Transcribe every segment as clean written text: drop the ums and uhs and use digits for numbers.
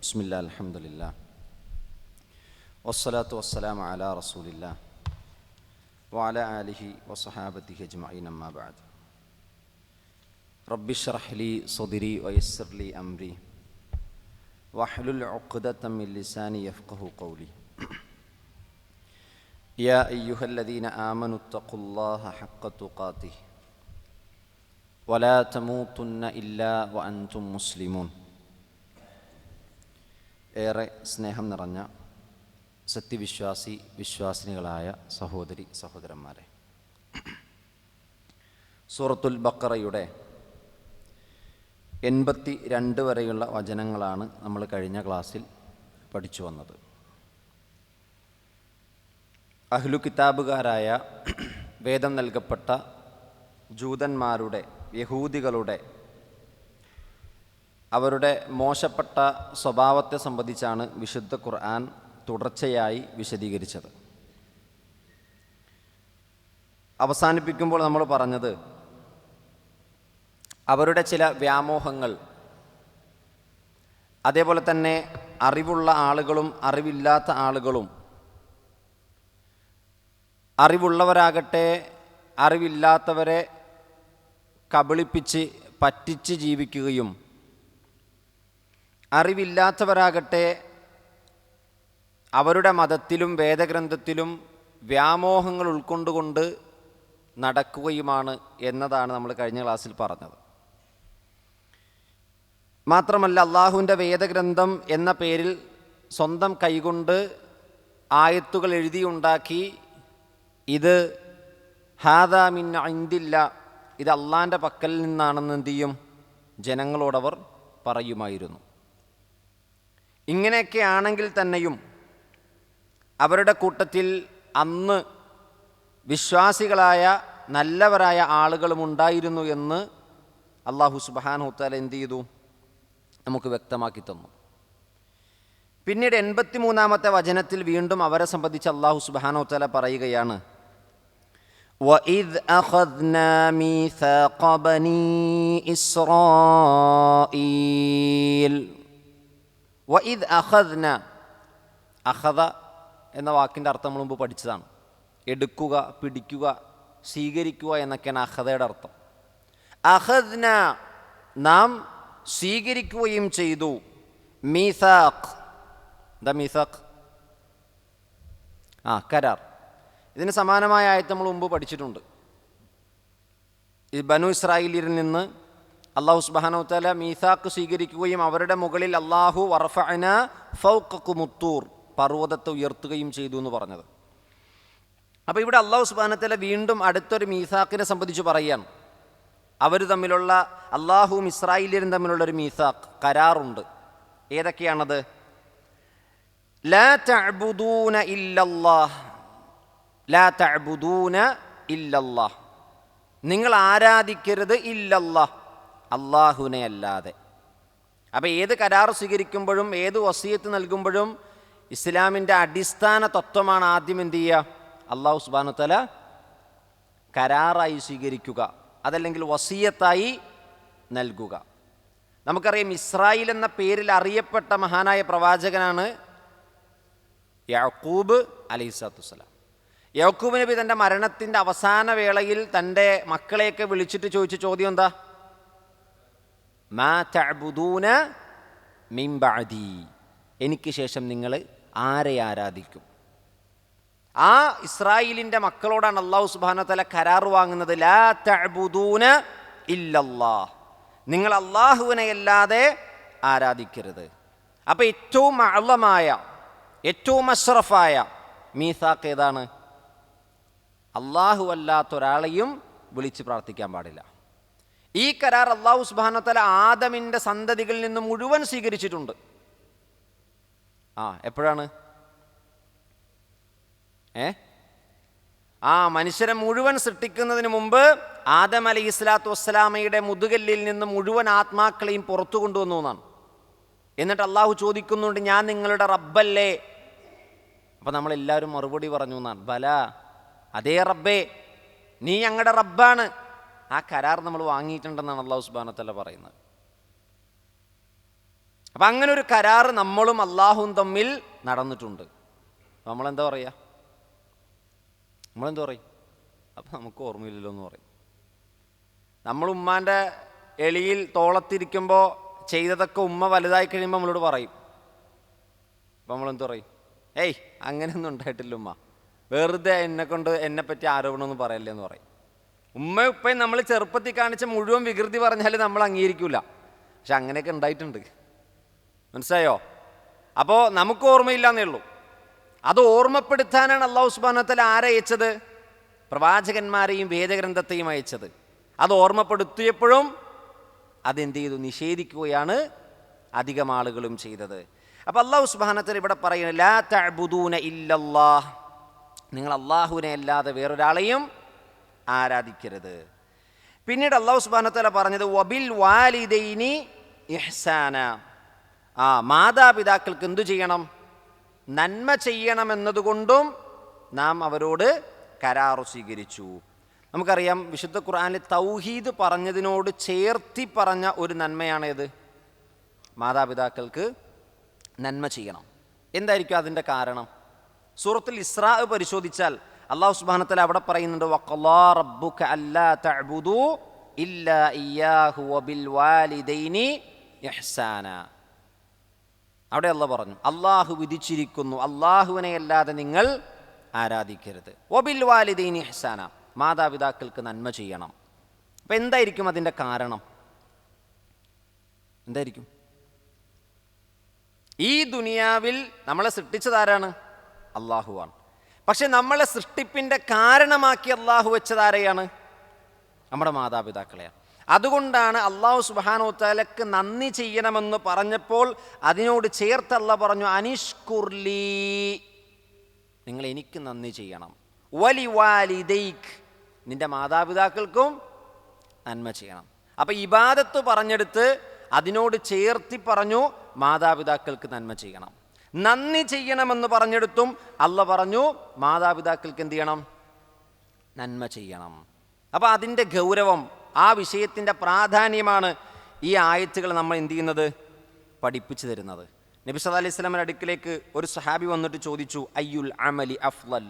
ബിസ്മില്ലാ അൽഹംദുലില്ലാ വസ്സലാത്തു വസ്സലാമു അലാ റസൂലില്ലാ വഅലാ ആലിഹി വസ്സഹാബത്തിഹി അജ്മഈൻ അമ്മാ ബഅദ്. റബ്ബി ഇശ്റഹ് ലി സദ്രി വയസ്സിർ ലി അംരി വഹ്ലുൽ ഉഖ്ദതം മിൻ ലിസാനി യഫ്ഖഹു ഖൗലി. യാ അയ്യുഹല്ലദീന ആമനു ഇത്തഖുല്ലാഹ ഹഖ്ക തുഖാതിഹി വലാ തമൂതുന്ന ഇല്ലാ വഅൻതും മുസ്ലിമൂൻ. ഏറെ സ്നേഹം നിറഞ്ഞ വിശ്വാസിനികളായ സഹോദരി സഹോദരന്മാരെ, സൂറത്തുൽ ബഖറയുടെ 82 വരെയുള്ള വചനങ്ങളാണ് നമ്മൾ കഴിഞ്ഞ ക്ലാസ്സിൽ പഠിച്ചു വന്നത്. അഹ്ലു കിതാബുകാരായ വേദം നൽകപ്പെട്ട ജൂതന്മാരുടെ, യഹൂദികളുടെ അവരുടെ മോശപ്പെട്ട സ്വഭാവത്തെ സംബന്ധിച്ചാണ് വിശുദ്ധ ഖുർആൻ തുടർച്ചയായി വിശദീകരിച്ചത്. അവസാനിപ്പിക്കുമ്പോൾ നമ്മൾ പറഞ്ഞത്, അവരുടെ ചില വ്യാമോഹങ്ങൾ, അതേപോലെ തന്നെ അറിവുള്ള ആളുകളും അറിവില്ലാത്ത ആളുകളും, അറിവുള്ളവരാകട്ടെ അറിവില്ലാത്തവരെ കബളിപ്പിച്ച് പറ്റിച്ച് ജീവിക്കുകയും, അറിവില്ലാത്തവരാകട്ടെ അവരുടെ മതത്തിലും വേദഗ്രന്ഥത്തിലും വ്യാമോഹങ്ങൾ ഉൾക്കൊണ്ടുകൊണ്ട് നടക്കുകയുമാണ് എന്നതാണ് നമ്മൾ കഴിഞ്ഞ ക്ലാസ്സിൽ പറഞ്ഞത്. മാത്രമല്ല, അള്ളാഹുവിൻ്റെ വേദഗ്രന്ഥം എന്ന പേരിൽ സ്വന്തം കൈകൊണ്ട് ആയത്തുകൾ എഴുതിയുണ്ടാക്കി, ഇത് ഹാദാ മിൻ ഇൻദില്ല, ഇത് അള്ളാൻ്റെ പക്കൽ നിന്നാണെന്ന് എന്ത് ചെയ്യും, ജനങ്ങളോടവർ പറയുമായിരുന്നു. ഇങ്ങനെയൊക്കെ ആണെങ്കിൽ തന്നെയും അവരുടെ കൂട്ടത്തിൽ അന്ന് വിശ്വാസികളായ നല്ലവരായ ആളുകളുമുണ്ടായിരുന്നു എന്ന് അല്ലാഹു സുബ്ഹാനഹു വ തആല എന്ത് ചെയ്തു, നമുക്ക് വ്യക്തമാക്കി തന്നു. പിന്നീട് 83-ാമത്തെ വചനത്തിൽ വീണ്ടും അവരെ സംബന്ധിച്ച് അല്ലാഹു സുബ്ഹാനഹു വ തആല പറയുകയാണ്, വഇദ് അഖദ്നാ മീസാഖ ബനീ ഇസ്രായീൽ. വഇദ് അഖദ്ന, അഖദ എന്ന വാക്കിൻ്റെ അർത്ഥം നമ്മൾ മുമ്പ് പഠിച്ചതാണ്. എടുക്കുക, പിടിക്കുക, സ്വീകരിക്കുക എന്നൊക്കെയാണ് അഖദയുടെ അർത്ഥം. അഖദ്ന, നാം സ്വീകരിക്കുകയും ചെയ്തു. മീസാഖ്, എന്താ മീസാഖ്? കരാർ. ഇതിന് സമാനമായ ആയത്ത് നമ്മൾ മുമ്പ് പഠിച്ചിട്ടുണ്ട്. ഈ ബനു ഇസ്രായേലിൽ നിന്ന് അല്ലാഹു സുബ്ഹാനഹു വ തആല മീസാഖ് സ്വീകരിക്കുകയും അവരുടെ മുകളിൽ അല്ലാഹു വറഫഅനാ ഫൗഖകുമുത്തൂർ, പർവ്വതത്തെ ഉയർത്തുകയും ചെയ്തു എന്ന് പറഞ്ഞത്. അപ്പോൾ ഇവിടെ അല്ലാഹു സുബ്ഹാനഹു വ തആല വീണ്ടും അടുത്തൊരു മീസാഖിനെ സംബന്ധിച്ച് പറയുകയാണ്. അവർ തമ്മിലുള്ള, അല്ലാഹുവും ഇസ്രായേലിയരും തമ്മിലുള്ളൊരു മീസാഖ്, കരാറുണ്ട്. ഏതൊക്കെയാണത്? ലാ തഅബുദൂന ഇല്ലല്ലാഹ്, ലാ തഅബുദൂന ഇല്ലല്ലാഹ്, നിങ്ങൾ ആരാധിക്കരുത്, ഇല്ലല്ലാഹ്, അള്ളാഹുവിനെ അല്ലാതെ. അപ്പോൾ ഏത് കരാർ സ്വീകരിക്കുമ്പോഴും ഏത് വസിയത്ത് നൽകുമ്പോഴും ഇസ്ലാമിൻ്റെ അടിസ്ഥാന തത്വമാണ് ആദ്യം എന്ത് ചെയ്യുക, അല്ലാഹു സുബ്ഹാനഹു വ തആല കരാറായി സ്വീകരിക്കുക, അതല്ലെങ്കിൽ വസിയത്തായി നൽകുക. നമുക്കറിയാം, ഇസ്രായേൽ എന്ന പേരിൽ അറിയപ്പെട്ട മഹാനായ പ്രവാചകനാണ് യാക്കൂബ് അലൈഹിസ്സലാത്തു വസ്സലാം. യാക്കൂബ് നബി തൻ്റെ മരണത്തിൻ്റെ അവസാന വേളയിൽ തൻ്റെ മക്കളെയൊക്കെ വിളിച്ചിട്ട് ചോദിച്ച ചോദ്യം എന്താ? മാ തഅബുദൂന മിൻ ബഅദി, എനിക്ക് ശേഷം നിങ്ങൾ ആരെ ആരാധിക്കും? ആ ഇസ്രായേലിൻ്റെ മക്കളോടാണ് അല്ലാഹു സുബ്ഹാനഹു വ തആല കരാർ വാങ്ങുന്നത്. ലാ തഅബുദൂന ഇല്ലല്ലാഹ്, നിങ്ങൾ അല്ലാഹുവിനെ അല്ലാതെ ആരാധിക്കരുത്. അപ്പോൾ ഏറ്റവും അഅ്ളമായ, ഏറ്റവും അഷ്റഫായ മീസാഖ് ഏതാണ്? അല്ലാഹു അല്ലാത്തൊരാളെയും വിളിച്ച് പ്രാർത്ഥിക്കാൻ പാടില്ല. ഈ കരാർ അല്ലാഹു സുബ്ഹാനഹു വ തആല ആദമിൻ്റെ സന്തതികളിൽ നിന്ന് മുഴുവൻ സ്വീകരിച്ചിട്ടുണ്ട്. എപ്പോഴാണ്? മനുഷ്യരെ മുഴുവൻ സൃഷ്ടിക്കുന്നതിന് മുമ്പ് ആദം അലൈഹിസ്സലാത്തു വസ്സലാമയുടെ മുതുകല്ലിൽ നിന്ന് മുഴുവൻ ആത്മാക്കളെയും പുറത്തു കൊണ്ടുവന്നു എന്നാണ്. എന്നിട്ട് അല്ലാഹു ചോദിക്കുന്നുണ്ട്, ഞാൻ നിങ്ങളുടെ റബ്ബല്ലേ? അപ്പം നമ്മളെല്ലാവരും മറുപടി പറഞ്ഞു എന്നാണ്, ബല, അതേ റബ്ബേ, നീ ഞങ്ങളുടെ റബ്ബാണ്. ആ കരാർ നമ്മൾ വാങ്ങിയിട്ടുണ്ടെന്നാണ് അല്ലാഹു സുബ്ഹാനഹു വ തആല പറയുന്നത്. അപ്പം അങ്ങനെ ഒരു കരാറ് നമ്മളും അള്ളാഹുവും തമ്മിൽ നടന്നിട്ടുണ്ട്. നമ്മളെന്താ പറയുക? പറയും? അപ്പം നമുക്ക് ഓർമ്മയില്ലല്ലോ എന്ന് പറയും. നമ്മൾ ഉമ്മാൻ്റെ എളിയിൽ തോളത്തിരിക്കുമ്പോൾ ചെയ്തതൊക്കെ ഉമ്മ വലുതായി കഴിയുമ്പോൾ നമ്മളോട് പറയും. അപ്പം നമ്മളെന്ത് പറയും? ഏയ് അങ്ങനെയൊന്നും ഉണ്ടായിട്ടില്ല ഉമ്മ, വെറുതെ എന്നെപ്പറ്റി ആരോപണമൊന്നും പറയല്ലേ എന്ന് പറയും. ഉമ്മയും ഉപ്പയും നമ്മൾ ചെറുപ്പത്തിൽ കാണിച്ച മുഴുവൻ വികൃതി പറഞ്ഞാൽ നമ്മൾ അംഗീകരിക്കില്ല. പക്ഷെ അങ്ങനെയൊക്കെ ഉണ്ടായിട്ടുണ്ട്. മനസ്സിലായോ? അപ്പോൾ നമുക്ക് ഓർമ്മയില്ല എന്നേ ഉള്ളൂ. അത് ഓർമ്മപ്പെടുത്താനാണ് അല്ലാഹു സുബ്ഹാനഹു വ തആല ആരയച്ചത്? പ്രവാചകന്മാരെയും വേദഗ്രന്ഥത്തെയും അയച്ചത്. അത് ഓർമ്മപ്പെടുത്തിയപ്പോഴും അതെന്ത് ചെയ്തു? നിഷേധിക്കുകയാണ് അധികം ആളുകളും ചെയ്തത്. അപ്പോൾ അല്ലാഹു സുബ്ഹാനഹു വ തആല ഇവിടെ പറയുന്നത് ലാ തഅബുദൂന ഇല്ലല്ലാഹ്, നിങ്ങൾ അല്ലാഹുവിനെ അല്ലാതെ വേറൊരാളെയും ആരാധിക്കരുത്. പിന്നീട് അല്ലാഹു സുബ്ഹാനഹു വ തആല പറഞ്ഞത് വബിൽ വാലിദൈനി ഇഹ്സാന, മാതാപിതാക്കൾക്ക് എന്തു ചെയ്യണം? നന്മ ചെയ്യണമെന്നതുകൊണ്ടും നാം അവരോട് കരാറു സ്വീകരിച്ചു. നമുക്കറിയാം, വിശുദ്ധ ഖുർആനിൽ തൗഹീദ് പറഞ്ഞതിനോട് ചേർത്തി പറഞ്ഞ ഒരു നന്മയാണേത്? മാതാപിതാക്കൾക്ക് നന്മ ചെയ്യണം. എന്തായിരിക്കും അതിൻ്റെ കാരണം? സൂറത്തുൽ ഇസ്രാ പരിശോധിച്ചാൽ അല്ലാഹു സുബ്ഹാനഹു വ തആല അവിടെ പറയുന്നുണ്ട് വഖളാ റബ്ബുക അല്ലാ തഅബുദു ഇല്ലാ ഇയ്യാഹു വബിൽ വാലിദൈനി ഇഹ്സാന. അവിടെ അല്ലാഹു പറഞ്ഞു, അള്ളാഹു വിധിച്ചിരിക്കുന്നു അള്ളാഹുവിനെ അല്ലാതെ നിങ്ങൾ ആരാധിക്കരുത്. വബിൽ വാലിദൈനി ഇഹ്സാന, മാതാപിതാക്കൾക്ക് നന്മ ചെയ്യണം. അപ്പം എന്തായിരിക്കും അതിൻ്റെ കാരണം? എന്തായിരിക്കും? ഈ ദുനിയാവിൽ നമ്മളെ സൃഷ്ടിച്ചതാരാണ്? അള്ളാഹുവാണ്. പക്ഷെ നമ്മളെ സൃഷ്ടിപ്പിൻ്റെ കാരണമാക്കി അള്ളാഹു വെച്ചതാരെയാണ്? നമ്മുടെ മാതാപിതാക്കളെയാണ്. അതുകൊണ്ടാണ് അല്ലാഹു സുബ്ഹാനഹു വ തആലക്ക് നന്ദി ചെയ്യണമെന്ന് പറഞ്ഞപ്പോൾ അതിനോട് ചേർത്ത് അല്ലാഹു പറഞ്ഞു അനിഷ്കുർലി, നിങ്ങൾ എനിക്ക് നന്ദി ചെയ്യണം. വലി വാലിദൈക്, നിന്റെ മാതാപിതാക്കൾക്കും നന്മ ചെയ്യണം. അപ്പം ഇബാദത്ത് പറഞ്ഞെടുത്ത് അതിനോട് ചേർത്തി പറഞ്ഞു മാതാപിതാക്കൾക്ക് നന്മ ചെയ്യണം. നന്ദി ചെയ്യണമെന്ന് പറഞ്ഞെടുത്തും അല്ലാഹു പറഞ്ഞു മാതാപിതാക്കൾക്ക് എന്ത് ചെയ്യണം? നന്മ ചെയ്യണം. അപ്പം അതിൻ്റെ ഗൗരവം, ആ വിഷയത്തിൻ്റെ പ്രാധാന്യമാണ് ഈ ആയത്തുകൾ നമ്മൾ എന്ത് ചെയ്യുന്നത്? പഠിപ്പിച്ചു തരുന്നത്. നബി സല്ലല്ലാഹു അലൈഹി വസല്ലമയുടെ അടുക്കിലേക്ക് ഒരു സഹാബി വന്നിട്ട് ചോദിച്ചു, അയ്യുൽ അമലി അഫ്ളൽ,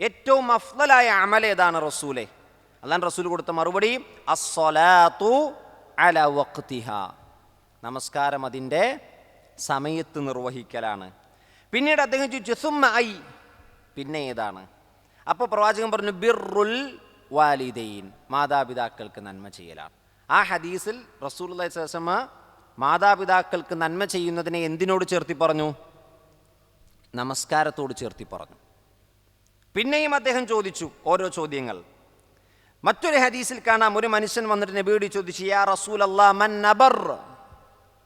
ഏറ്റവും അഫ്ളലായ അമൽ ഏതാണ് റസൂലേ? അല്ലാഹു റസൂൽ കൊടുത്ത മറുപടി അസ്സലാത്തു അലാ വഖ്തിഹാ, നമസ്കാരം അതിൻ്റെ സമയത്ത് നിർവഹിക്കലാണ്. പിന്നീട് അദ്ദേഹം ചോദിച്ചു സുമ്മ ഐ, പിന്നെ ഏതാണ്? അപ്പോൾ പ്രവാചകൻ പറഞ്ഞു ബിർറുൽ വാലിദൈൻ, മാതാപിതാക്കൾക്ക് നന്മ ചെയ്യലാണ്. ആ ഹദീസിൽ റസൂലുള്ളാഹി സ്വല്ലല്ലാഹു അലൈഹി വസല്ലം മാതാപിതാക്കൾക്ക് നന്മ ചെയ്യുന്നതിനെ എന്തിനോട് ചേർത്തി പറഞ്ഞു? നമസ്കാരത്തോട് ചേർത്തി പറഞ്ഞു. പിന്നെയും അദ്ദേഹം ചോദിച്ചു ഓരോ ചോദ്യങ്ങൾ. മറ്റൊരു ഹദീസിൽ കാണാം, ഒരു മനുഷ്യൻ വന്നിട്ട് നബിയോട് ചോദിച്ചു, യാ റസൂലല്ലാഹ് മൻ നബർ,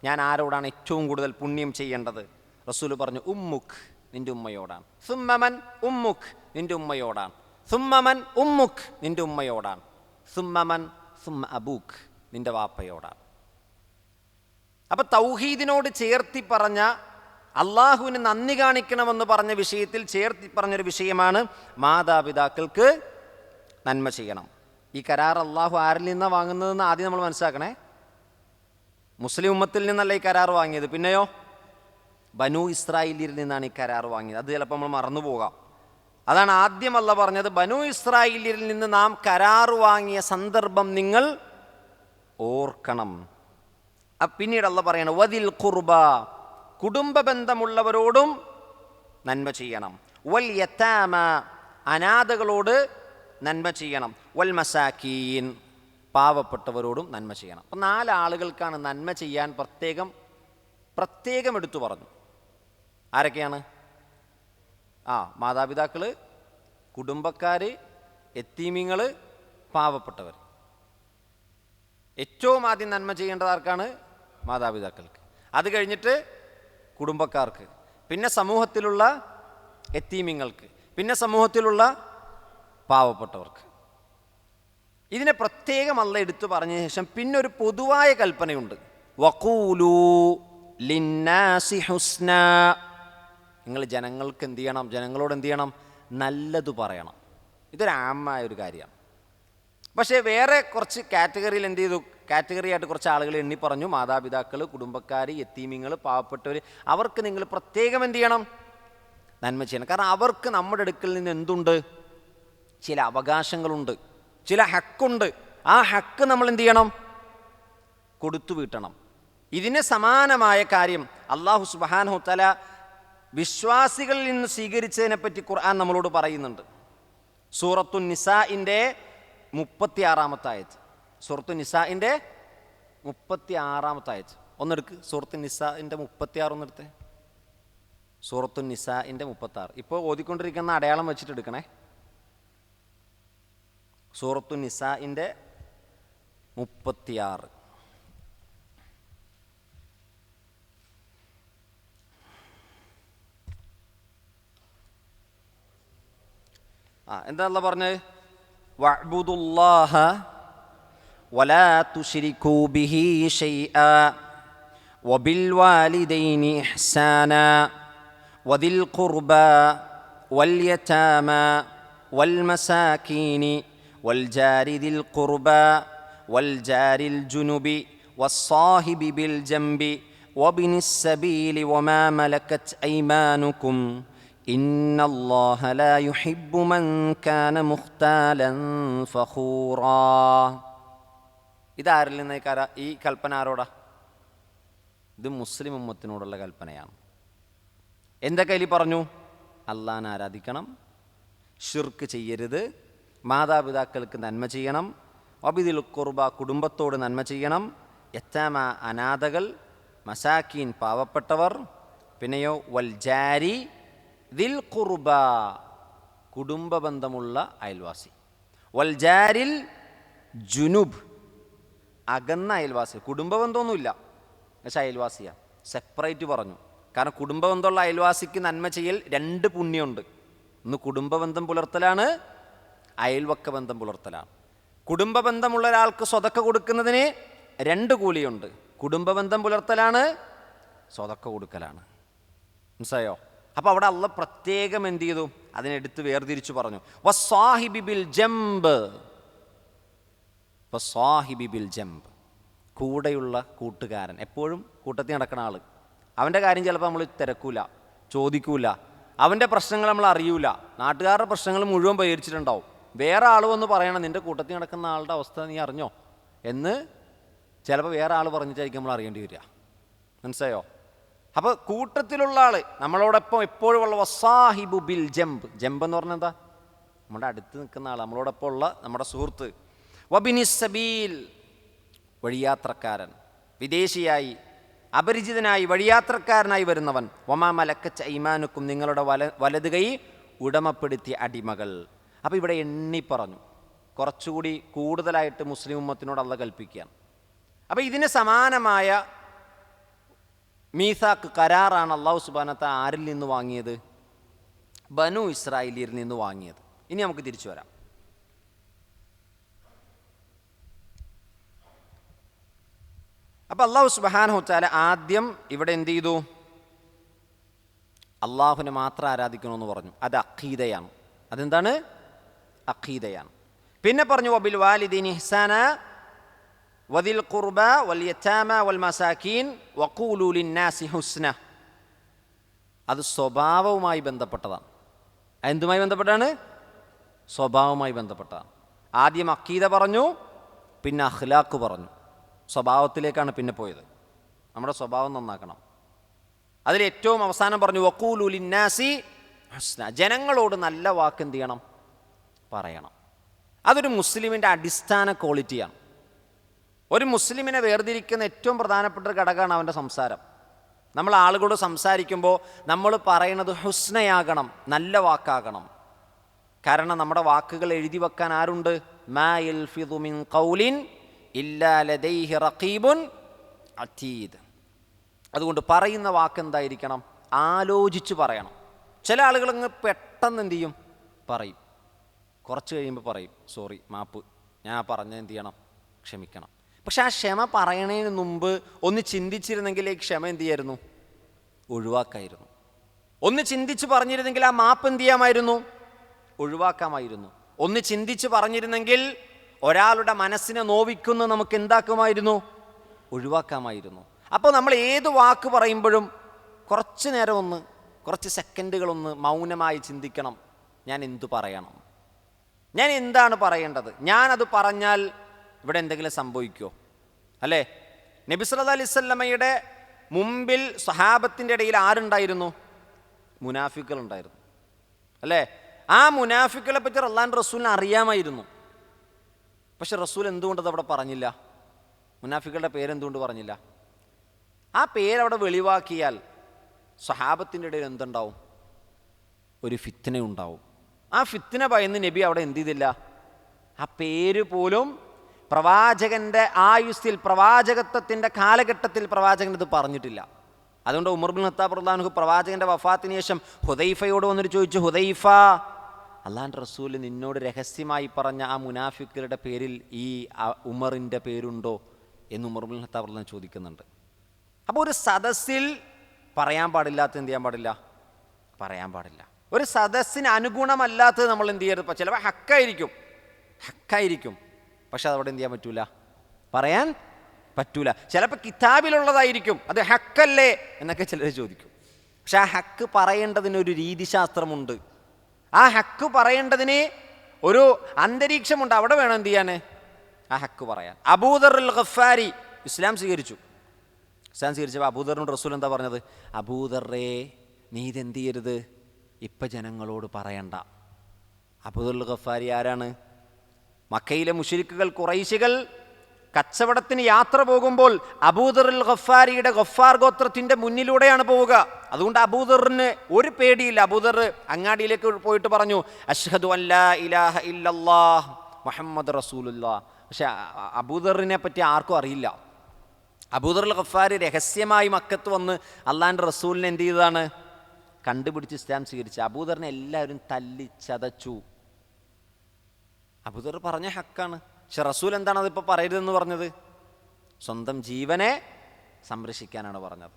ഞാൻ ആരോടാണ് ഏറ്റവും കൂടുതൽ പുണ്യം ചെയ്യേണ്ടത്? റസൂൽ പറഞ്ഞു ഉമ്മുക്ക്, നിന്റെ ഉമ്മയോടാണ്. സുമ്മമൻ ഉമ്മുക്ക്, നിന്റെ ഉമ്മയോടാണ്. സുമ്മമൻ ഉമ്മുക്ക്, നിന്റെ ഉമ്മയോടാണ്. സുമ്മമൻ സുമ്മ അബൂക്ക്, നിന്റെ വാപ്പയോടാണ്. അപ്പൊ തൗഹീദിനോട് ചേർത്തി പറഞ്ഞ, അള്ളാഹുവിന് നന്ദി കാണിക്കണമെന്ന് പറഞ്ഞ വിഷയത്തിൽ ചേർത്തി പറഞ്ഞൊരു വിഷയമാണ് മാതാപിതാക്കൾക്ക് നന്മ ചെയ്യണം. ഈ കരാർ അള്ളാഹു ആരിൽ നിന്നാണ് വാങ്ങുന്നതെന്ന് ആദ്യം നമ്മൾ മനസ്സിലാക്കണേ. മുസ്ലിം ഉമ്മത്തിൽ നിന്നല്ല ഈ കരാർ വാങ്ങിയത്, പിന്നെയോ ബനൂ ഇസ്രായേലിൽ നിന്നാണ് ഈ കരാർ വാങ്ങിയത്. അത് ചിലപ്പോൾ നമ്മൾ മറന്നു പോകാം. അതാണ് ആദ്യം അല്ലാഹു പറഞ്ഞത്, ബനൂ ഇസ്രായേലിൽ നിന്ന് നാം കരാർ വാങ്ങിയ സന്ദർഭം നിങ്ങൾ ഓർക്കണം. പിന്നീട് അല്ലാഹു പറയണം വദിൽ ഖുർബ, കുടുംബ ബന്ധമുള്ളവരോടും നന്മ ചെയ്യണം. വൽ യതാമ, അനാഥകളോട് നന്മ ചെയ്യണം. വൽ മസാക്കീൻ, പാവപ്പെട്ടവരോടും നന്മ ചെയ്യണം. അപ്പം 4 ആളുകൾക്കാണ് നന്മ ചെയ്യാൻ പ്രത്യേകം എടുത്തു പറഞ്ഞു. ആരൊക്കെയാണ്? മാതാപിതാക്കൾ, കുടുംബക്കാർ, യത്തീമിങ്ങൾ, പാവപ്പെട്ടവർ. ഏറ്റവും ആദ്യം നന്മ ചെയ്യേണ്ടത് ആർക്കാണ്? മാതാപിതാക്കൾക്ക്. അത് കഴിഞ്ഞിട്ട് കുടുംബക്കാർക്ക്, പിന്നെ സമൂഹത്തിലുള്ള യത്തീമിങ്ങൾക്ക്, പിന്നെ സമൂഹത്തിലുള്ള പാവപ്പെട്ടവർക്ക്. ഇതിനെ പ്രത്യേകം അല്ലാഹു എടുത്തു പറഞ്ഞ ശേഷം പിന്നെ ഒരു പൊതുവായ കൽപ്പനയുണ്ട്. വഖൂലൂ ലിന്നാസി ഹുസ്നാ, നിങ്ങൾ ജനങ്ങൾക്ക് എന്ത് ചെയ്യണം? ജനങ്ങളോട് എന്ത് ചെയ്യണം? നല്ലത് പറയണം. ഇതൊരു ആമായ ഒരു കാര്യമാണ്. പക്ഷേ വേറെ കുറച്ച് കാറ്റഗറിയിൽ എന്ത് ചെയ്തു? കാറ്റഗറി ആയിട്ട് കുറച്ച് ആളുകൾ എണ്ണി പറഞ്ഞു. മാതാപിതാക്കൾ, കുടുംബക്കാർ, യത്തീമിങ്ങൾ, പാവപ്പെട്ടവർ, അവർക്ക് നിങ്ങൾ പ്രത്യേകം എന്ത് ചെയ്യണം? നന്മ ചെയ്യണം. കാരണം അവർക്ക് നമ്മുടെ അടുക്കൽ നിന്ന് എന്തുണ്ട്? ചില അവകാശങ്ങളുണ്ട്, ചില ഹക്കുണ്ട്. ആ ഹക്ക് നമ്മൾ എന്ത് ചെയ്യണം? കൊടുത്തു വീട്ടണം. ഇതിന് സമാനമായ കാര്യം അല്ലാഹു സുബ്ഹാനഹു തആല വിശ്വാസികളിൽ നിന്ന് സ്വീകരിച്ചതിനെപ്പറ്റി ഖുർആൻ നമ്മളോട് പറയുന്നുണ്ട്. സൂറത്തു നിസാഇൻ്റെ 36-ാമത്തെ ആയത്ത്. സൂറത്തു നിസാഇൻ്റെ 36-ാമത്തെ ആയത്ത് ഒന്നെടുക്ക്. സൂറത്തു നിസാഇൻ്റെ 36 ഒന്നെടുത്തേ. സൂറത്തു നിസാഇൻ്റെ 36. ഇപ്പോൾ ഓതിക്കൊണ്ടിരിക്കുന്ന അടയാളം വെച്ചിട്ട് എടുക്കണേ. സൂറത്തു നിസാഇൻ്റെ 36. എന്താ അല്ലാഹ് പറഞ്ഞത്? വഅ്ബുദുല്ലാഹ വലാ തുശ്രികൂ ബിഹി ശൈആ വബിൽ വാലിദൈനി ഇഹ്സാനാ വദിൽ ഖുർബാ വൽ യതാമാ വൽ മസാകീനി വൽ ജാരി ദിൽ ഖുർബാ വൽ ജാരിൽ ജുനുബി വസ്സാഹിബി ബിൽ ജംബി വബിനിസ് സബീലി വമാ മലകത് അയ്മാനുകും ഇന്നല്ലാഹ ലാ യുഹിബ്ബു മൻ കാന മുഖ്താലൻ ഫഖൂറാ. ഇതാരിൽ നിന്ന് ഈ കൽപ്പന ആരോടാ? ഇത് മുസ്ലിം ഉമ്മത്തിനോടുള്ള കൽപ്പനയാണ്. എന്തൊക്കെ അതിൽ പറഞ്ഞു? അള്ളാഹനെ ആരാധിക്കണം, ശിർക്ക് ചെയ്യരുത്, മാതാപിതാക്കൾക്ക് നന്മ ചെയ്യണം, വബിദിൽ ഖുർബ കുടുംബത്തോട് നന്മ ചെയ്യണം, യത്താമ അനാഥകൾ, മസാക്കീൻ പാവപ്പെട്ടവർ, പിന്നെയോ വൽ ജാരി ദിൽ ഖുർബ കുടുംബ ബന്ധമുള്ള അയൽവാസി, വൽ ജാരിൽ ജുനുബ് അകന്ന അയൽവാസി. കുടുംബ ബന്ധമൊന്നുമില്ല, പക്ഷെ അയൽവാസിയാണ്, സെപ്പറേറ്റ് പറഞ്ഞു. കാരണം കുടുംബ ബന്ധമുള്ള അയൽവാസിക്ക് നന്മ ചെയ്യൽ 2 പുണ്യമുണ്ട്. ഒന്ന് കുടുംബ ബന്ധം പുലർത്തലാണ്, അയൽവക്ക ബന്ധം പുലർത്തലാണ്. കുടുംബ ബന്ധമുള്ള ഒരാൾക്ക് സ്വതക്ക കൊടുക്കുന്നതിന് 2 കൂലിയുണ്ട്. കുടുംബ ബന്ധം പുലർത്തലാണ്, സ്വതക്ക കൊടുക്കലാണ്. മനസ്സിലായോ? അപ്പോൾ അവിടെ അള്ളാഹ് പ്രത്യേകം എന്ത് ചെയ്തു? അതിനെടുത്ത് വേർതിരിച്ചു പറഞ്ഞു. വസ്സാഹിബി ബിൽ ജംബ്, വസ്സാഹിബി ബിൽ ജംബ് കൂടെയുള്ള കൂട്ടുകാരൻ, എപ്പോഴും കൂട്ടത്തിൽ നടക്കുന്ന ആൾ. അവൻ്റെ കാര്യം ചിലപ്പോൾ നമ്മൾ തിരക്കൂല, ചോദിക്കൂല, അവൻ്റെ പ്രശ്നങ്ങൾ നമ്മൾ അറിയൂല. നാട്ടുകാരുടെ പ്രശ്നങ്ങൾ മുഴുവൻ പരിഹരിച്ചിട്ടുണ്ടാവും. വേറെ ആൾ വന്ന് പറയണം, നിൻ്റെ കൂട്ടത്തിൽ നടക്കുന്ന ആളുടെ അവസ്ഥ നീ അറിഞ്ഞോ എന്ന് ചിലപ്പോൾ വേറെ ആൾ പറഞ്ഞിട്ടായിരിക്കും നമ്മൾ അറിയേണ്ടി വരിക. മനസ്സിലായോ? അപ്പോൾ കൂട്ടത്തിലുള്ള ആൾ നമ്മളോടൊപ്പം എപ്പോഴും ഉള്ള വസാഹിബു ബിൽ ജംബ്. ജംബ് എന്ന് പറഞ്ഞാൽ എന്താ? നമ്മുടെ അടുത്ത് നിൽക്കുന്ന ആൾ, നമ്മളോടൊപ്പം ഉള്ള നമ്മുടെ സുഹൃത്ത്. വബിനിസ് സബീൽ വഴിയാത്രക്കാരൻ, വിദേശിയായി അപരിചിതനായി വഴിയാത്രക്കാരനായി വരുന്നവൻ. വമാ മലക്കത്ത് അയ്മാനുക്കും നിങ്ങളുടെ വലത് കൈ ഉടമപ്പെടുത്തിയ അടിമകൾ. അപ്പോൾ ഇവിടെ എണ്ണി പറഞ്ഞു, കുറച്ചുകൂടി കൂടുതലായിട്ട് മുസ്ലിം ഉമ്മത്തിനോട് അള്ളാഹ് കൽപ്പിക്കുകയാണ്. അപ്പോൾ ഇതിന് സമാനമായ മീസാക്ക് കരാറാണ് അല്ലാഹു സുബ്ഹാനഹു വ തആല ആരിൽ നിന്ന് വാങ്ങിയത്? ബനു ഇസ്രായേലിൽ നിന്ന് വാങ്ങിയത്. ഇനി നമുക്ക് തിരിച്ചു വരാം. അപ്പം അല്ലാഹു സുബ്ഹാനഹു വ തആല ആദ്യം ഇവിടെ എന്ത് ചെയ്തു? അള്ളാഹുവിനെ മാത്രം ആരാധിക്കണമെന്ന് പറഞ്ഞു. അത് അഖീദയാണ്. അതെന്താണ്? അഖീദയാണ്. പിന്നെ പറഞ്ഞു വബിൽ വാലിദൈനി ഇഹ്സാന വദിൽ ഖുർബ വൽ യതാമ വൽ മസാകീൻ വഖൂലു ലിന്നാസി ഹുസ്ന. അത് സ്വഭാവവുമായി ബന്ധപ്പെട്ടതാണ്. എന്തുമായി ബന്ധപ്പെട്ടാണ്? സ്വഭാവവുമായി ബന്ധപ്പെട്ടതാണ്. ആദ്യം അഖീദ പറഞ്ഞു, പിന്നെ അഖ്ലാഖ് പറഞ്ഞു. സ്വഭാവത്തിലേക്കാണ് പിന്നെ പോയത്. നമ്മുടെ സ്വഭാവം നന്നാക്കണം. അതിൽ ഏറ്റവും അവസാനം പറഞ്ഞു വഖൂലു ലിന്നാസി ഹുസ്ന. ജനങ്ങളോട് നല്ല വാക്ക് എന്ത് ചെയ്യണം? പറയണം. അതൊരു മുസ്ലിമിൻ്റെ അടിസ്ഥാന ക്വാളിറ്റിയാണ്. ഒരു മുസ്ലിമിനെ വേർതിരിക്കുന്ന ഏറ്റവും പ്രധാനപ്പെട്ട ഒരു ഘടകമാണ് അവൻ്റെ സംസാരം. നമ്മൾ ആളുകളോട് സംസാരിക്കുമ്പോൾ നമ്മൾ പറയുന്നത് ഹുസ്നയാകണം, നല്ല വാക്കാകണം. കാരണം നമ്മുടെ വാക്കുകൾ എഴുതി വെക്കാൻ ആരുണ്ട്? മാ യൽഫിദു മിൻ ഖൗലിൻ ഇല്ലാ ലദൈഹി റഖീബുൻ അതീദ്. അതുകൊണ്ട് പറയുന്ന വാക്ക് എന്തായിരിക്കണം? ആലോചിച്ച് പറയണം. ചില ആളുകൾ അങ്ങ് പെട്ടെന്ന് എന്ത് ചെയ്യും? പറയും. കുറച്ച് കഴിയുമ്പോൾ പറയും സോറി, മാപ്പ്, ഞാൻ പറഞ്ഞത് എന്ത് ചെയ്യണം? ക്ഷമിക്കണം. പക്ഷെ ആ ക്ഷമ പറയണതിന് മുമ്പ് ഒന്ന് ചിന്തിച്ചിരുന്നെങ്കിൽ ഈ ക്ഷമ എന്ത് ചെയ്യായിരുന്നു? ഒഴിവാക്കായിരുന്നു. ഒന്ന് ചിന്തിച്ച് പറഞ്ഞിരുന്നെങ്കിൽ ആ മാപ്പ് എന്ത് ചെയ്യാമായിരുന്നു? ഒഴിവാക്കാമായിരുന്നു. ഒന്ന് ചിന്തിച്ച് പറഞ്ഞിരുന്നെങ്കിൽ ഒരാളുടെ മനസ്സിനെ നോവിക്കുന്ന നമുക്ക് എന്താക്കുമായിരുന്നു? ഒഴിവാക്കാമായിരുന്നു. അപ്പോൾ നമ്മൾ ഏത് വാക്ക് പറയുമ്പോഴും കുറച്ച് നേരം കുറച്ച് സെക്കൻഡുകളൊന്ന് മൗനമായി ചിന്തിക്കണം. ഞാൻ എന്തു പറയണം? ഞാൻ എന്താണ് പറയേണ്ടത്? ഞാനത് പറഞ്ഞാൽ ഇവിടെ എന്തെങ്കിലും സംഭവിക്കുമോ? അല്ലേ? നബി സല്ലല്ലാഹു അലൈഹി വസല്ലമയുടെ മുമ്പിൽ സ്വഹാബത്തിൻ്റെ ഇടയിൽ ആരുണ്ടായിരുന്നു? മുനാഫിക്കുകൾ ഉണ്ടായിരുന്നു. അല്ലേ? ആ മുനാഫിക്കുകളെ പറ്റി അല്ലാഹുവിൻ്റെ റസൂലിനെ അറിയാമായിരുന്നു. പക്ഷെ റസൂൽ എന്തുകൊണ്ടത് അവിടെ പറഞ്ഞില്ല? മുനാഫിക്കുകളുടെ പേരെന്തുകൊണ്ട് പറഞ്ഞില്ല? ആ പേരവിടെ വെളിവാക്കിയാൽ സ്വഹാബത്തിൻ്റെ ഇടയിൽ എന്തുണ്ടാവും? ഒരു ഫിത്ന ഉണ്ടാവും. ആ ഫിത്ന ഭയന്ന് നബി അവിടെ എന്ത് ചെയ്തില്ല? ആ പേര് പോലും പ്രവാചകൻ്റെ ആയുസ്സിൽ, പ്രവാചകത്വത്തിൻ്റെ കാലഘട്ടത്തിൽ പ്രവാചകൻ ഇത് പറഞ്ഞിട്ടില്ല. അതുകൊണ്ട് ഉമർ ബിൻ ഖത്താബ് റളിയല്ലാഹു അൻഹു പ്രവാചകൻ്റെ വഫാത്തിന് ശേഷം ഹുദൈഫയോട് വന്നിട്ട് ചോദിച്ചു, ഹുദൈഫ, അള്ളാഹുവിൻ്റെ റസൂൽ നിന്നോട് രഹസ്യമായി പറഞ്ഞ ആ മുനാഫിക്കുകളുടെ പേരിൽ ഈ ഉമറിൻ്റെ പേരുണ്ടോ എന്ന് ഉമർ ബിൻ ഖത്താബ് റളിയല്ലാഹു അൻഹു ചോദിക്കുന്നുണ്ട്. അപ്പോൾ ഒരു സദസ്സിൽ പറയാൻ പാടില്ലാത്ത എന്ത് ചെയ്യാൻ പാടില്ല? പറയാൻ പാടില്ല. ഒരു സദസ്സിന് അനുഗുണമല്ലാത്തത് നമ്മൾ എന്ത് ചെയ്യരുത്? ചിലപ്പോൾ ഹക്കായിരിക്കും, പക്ഷെ അതവിടെ എന്ത് ചെയ്യാൻ പറ്റൂല? പറയാൻ പറ്റൂല. ചിലപ്പോൾ കിതാബിലുള്ളതായിരിക്കും, അത് ഹക്കല്ലേ എന്നൊക്കെ ചിലർ ചോദിക്കും. പക്ഷെ ആ ഹക്ക് പറയേണ്ടതിനൊരു രീതിശാസ്ത്രമുണ്ട്. ആ ഹക്ക് പറയേണ്ടതിന് ഒരു അന്തരീക്ഷമുണ്ട്. അവിടെ വേണം എന്ത് ചെയ്യാൻ? ആ ഹക്ക് പറയാൻ. അബൂദർ അൽ ഗഫാരി ഇസ്ലാം സ്വീകരിച്ചപ്പോൾ അബൂദറിനോട് റസൂൽ എന്താ പറഞ്ഞത്? അബൂദറേ, നീ ഇതെന്ത് ചെയ്യരുത്? ഇപ്പം ജനങ്ങളോട് പറയണ്ട. അബൂദർ അൽ ഗഫാരി ആരാണ്? മക്കയിലെ മുശ്രിക്കുകൾ, ഖുറൈശികൾ കച്ചവടത്തിന് യാത്ര പോകുമ്പോൾ അബൂദർ അൽ ഗഫാരിയുടെ ഗഫാർ ഗോത്രത്തിൻ്റെ മുന്നിലൂടെയാണ് പോവുക. അതുകൊണ്ട് അബൂദറിന് ഒരു പേടിയില്ല. അബൂദർ അങ്ങാടിയിലേക്ക് പോയിട്ട് പറഞ്ഞു, അഷ്ഹദു അല്ലാ ഇലാഹ ഇല്ലല്ലാഹ് മുഹമ്മദ് റസൂലുള്ളാഹ്. പക്ഷെ അബൂദറിനെ പറ്റി ആർക്കും അറിയില്ല. അബൂദർ അൽ ഗഫാരി രഹസ്യമായി മക്കത്ത് വന്ന് അള്ളാഹിൻ്റെ റസൂലിനെ എന്ത് ചെയ്തതാണ്? കണ്ടുപിടിച്ച് ഇസ്ലാം സ്വീകരിച്ചു. അബൂദറിനെ എല്ലാവരും തല്ലിച്ചതച്ചു. അബൂദർ പറഞ്ഞ ഹക്കാണ്. പക്ഷെ റസൂൽ എന്താണ് അതിപ്പോൾ പറയരുതെന്ന് പറഞ്ഞത്? സ്വന്തം ജീവനെ സംരക്ഷിക്കാനാണ് പറഞ്ഞത്.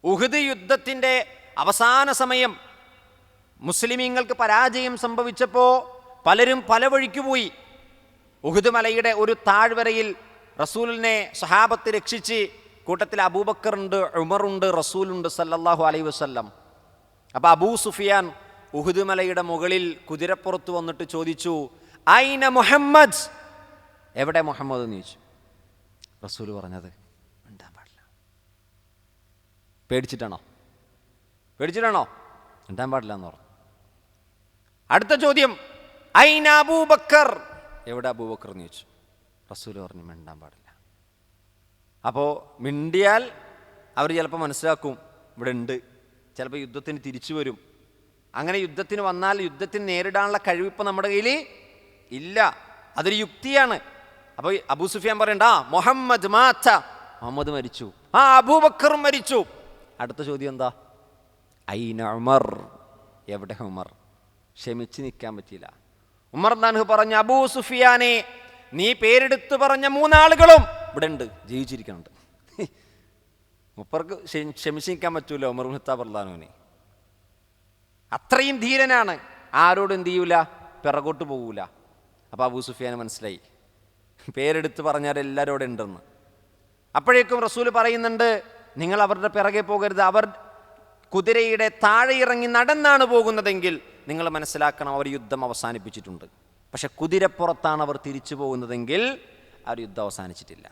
ഉഹദ് യുദ്ധത്തിൻ്റെ അവസാന സമയം മുസ്ലിമീങ്ങൾക്ക് പരാജയം സംഭവിച്ചപ്പോൾ പലരും പല വഴിക്ക് പോയി. ഉഹദ് മലയുടെ ഒരു താഴ്വരയിൽ റസൂലിനെ സഹാബത്ത് രക്ഷിച്ച്, കൂട്ടത്തിൽ അബൂബക്കറുണ്ട്, ഉമറുണ്ട്, റസൂലുണ്ട് സല്ലല്ലാഹു അലൈഹി വസല്ലം. അപ്പോൾ അബൂ സുഫിയാൻ ഉഹദ് മലയുടെ മുകളിൽ കുതിരപ്പുറത്ത് വന്നിട്ട് ചോദിച്ചു, ഐന മുഹമ്മദ്, എവിടെ മുഹമ്മദ് എന്ന് ചോദിച്ചു. റസൂൽ പറഞ്ഞത് മിണ്ടാൻ പാടില്ല. പേടിച്ചിട്ടാണോ? മിണ്ടാൻ പാടില്ല എന്ന് പറഞ്ഞു. അടുത്ത ചോദ്യം, ഐന അബൂബക്കർ, എവിടെ അബൂബക്കർ എന്ന് ചോദിച്ചു. റസൂൽ പറഞ്ഞു മിണ്ടാൻ പാടില്ല. അപ്പോൾ മിണ്ടിയാൽ അവർ ചിലപ്പോൾ മനസ്സിലാക്കും ഇവിടെ ഉണ്ട്, ചിലപ്പോൾ യുദ്ധത്തിന് തിരിച്ചു വരും. അങ്ങനെ യുദ്ധത്തിന് വന്നാൽ യുദ്ധത്തിന് നേരിടാനുള്ള കഴിവിപ്പോൾ നമ്മുടെ കയ്യിൽ ഇല്ല. അതൊരു യുക്തിയാണ്. അപ്പോൾ അബൂ സുഫിയാൻ പറയണ്ട, മുഹമ്മദ് മാത്ത, മുഹമ്മദ് മരിച്ചു, അബൂബക്കറും മരിച്ചു. അടുത്ത ചോദ്യം എന്താ? ഐന ഉമർ, എവിടെ ഉമർ? ക്ഷമിച്ച് നിൽക്കാൻ പറ്റിയില്ല. ഉമർ റളിയല്ലാഹു അൻഹു പറഞ്ഞു, അബൂ സുഫിയാനെ, നീ പേരെടുത്ത് പറഞ്ഞ 3 ആളുകളും ഇവിടെ ഉണ്ട്, ജീവിച്ചിരിക്കുന്നുണ്ട്. മുപ്പർക്ക് ക്ഷമിച്ച് നിൽക്കാൻ പറ്റൂല ഉമർ ഇബ്നു ഖത്താബ് റളിയല്ലാഹു അൻഹുവിനെ. അത്രയും ധീരനാണ്. ആരോടും എന്ത് ചെയ്യൂല? പിറകോട്ട് പോകൂല. അപ്പോൾ അബൂ സുഫിയാന് മനസ്സിലായി പേരെടുത്ത് പറഞ്ഞാൽ എല്ലാവരും അവിടെ ഉണ്ടെന്ന്. അപ്പോഴേക്കും റസൂൽ പറയുന്നുണ്ട്, നിങ്ങൾ അവരുടെ പിറകെ പോകരുത്. അവർ കുതിരയുടെ താഴെ ഇറങ്ങി നടന്നാണ് പോകുന്നതെങ്കിൽ നിങ്ങൾ മനസ്സിലാക്കണം, അവർ യുദ്ധം അവസാനിപ്പിച്ചിട്ടുണ്ട്. പക്ഷെ കുതിരപ്പുറത്താണ് അവർ തിരിച്ചു പോകുന്നതെങ്കിൽ അവർ യുദ്ധം അവസാനിച്ചിട്ടില്ല.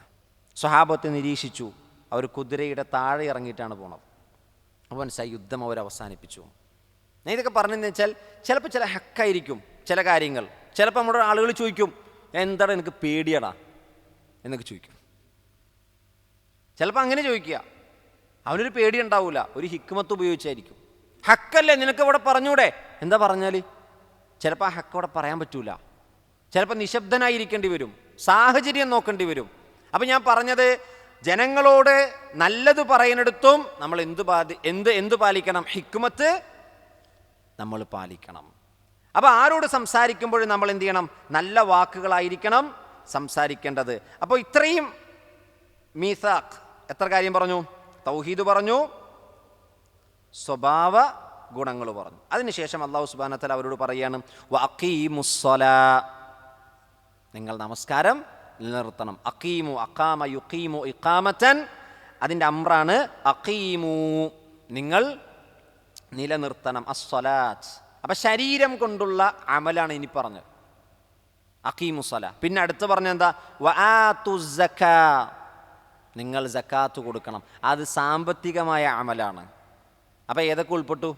സ്വഹാബത്തെ നിരീക്ഷിച്ചു, അവർ കുതിരയുടെ താഴെ ഇറങ്ങിയിട്ടാണ് പോണത്. അപ്പോൾ മനസ്സിലായി യുദ്ധം അവർ അവസാനിപ്പിച്ചു. ഞാൻ ഇതൊക്കെ പറഞ്ഞതെന്ന് വെച്ചാൽ ചിലപ്പോൾ ചില ഹക്കായിരിക്കും ചില കാര്യങ്ങൾ. ചിലപ്പോൾ നമ്മുടെ ആളുകൾ ചോദിക്കും, എന്താണ് എനിക്ക് പേടിയടാ എന്നൊക്കെ ചോദിക്കും. ചിലപ്പോൾ അങ്ങനെ ചോദിക്കുക. അവനൊരു പേടി ഉണ്ടാവില്ല, ഒരു ഹിക്മത്ത് ഉപയോഗിച്ചായിരിക്കും. ഹക്കല്ലേ നിനക്ക് ഇവിടെ പറഞ്ഞൂടെ? എന്താ പറഞ്ഞാൽ ചിലപ്പോൾ ആ ഹക്ക് അവിടെ പറയാൻ പറ്റൂല. ചിലപ്പോൾ നിശബ്ദനായിരിക്കേണ്ടി വരും, സാഹചര്യം നോക്കേണ്ടി വരും. അപ്പം ഞാൻ പറഞ്ഞത്, ജനങ്ങളോട് നല്ലത് പറയുന്നിടത്തും നമ്മൾ എന്ത് പാലിക്കണം? ഹിക്മത്ത് നമ്മൾ പാലിക്കണം. അപ്പോൾ ആരോട് സംസാരിക്കുമ്പോഴും നമ്മൾ എന്ത് ചെയ്യണം? നല്ല വാക്കുകളായിരിക്കണം സംസാരിക്കേണ്ടത്. അപ്പോൾ ഇത്രയും മീസാഖ് എത്ര കാര്യം പറഞ്ഞു? തൗഹീദ് പറഞ്ഞു, സ്വഭാവ ഗുണങ്ങൾ പറഞ്ഞു. അതിനുശേഷം അല്ലാഹു സുബ്ഹാനഹു വ തആല അവരോട് പറയാണ്, വഅഖീമുസ്സലാ, നിങ്ങൾ നമസ്കാരം നിലനിർത്തണം. അഖീമു, അഖാമ യുഖീമു ഇഖാമത്തൻ, അതിൻ്റെ അമ്രാണ് അഖീമു, നിങ്ങൾ നിലനിർത്തണം അസ്സലാത്ത്. അപ്പം ശരീരം കൊണ്ടുള്ള അമലാണ് ഇനി പറഞ്ഞത് അഖീമുസ്സലാ. പിന്നെ അടുത്ത് പറഞ്ഞ എന്താ? വആതു സക്കാ, നിങ്ങൾ സക്കാത്ത് കൊടുക്കണം. അത് സാമ്പത്തികമായ അമലാണ്. അപ്പം ഏതൊക്കെ ഉൾപ്പെട്ടു?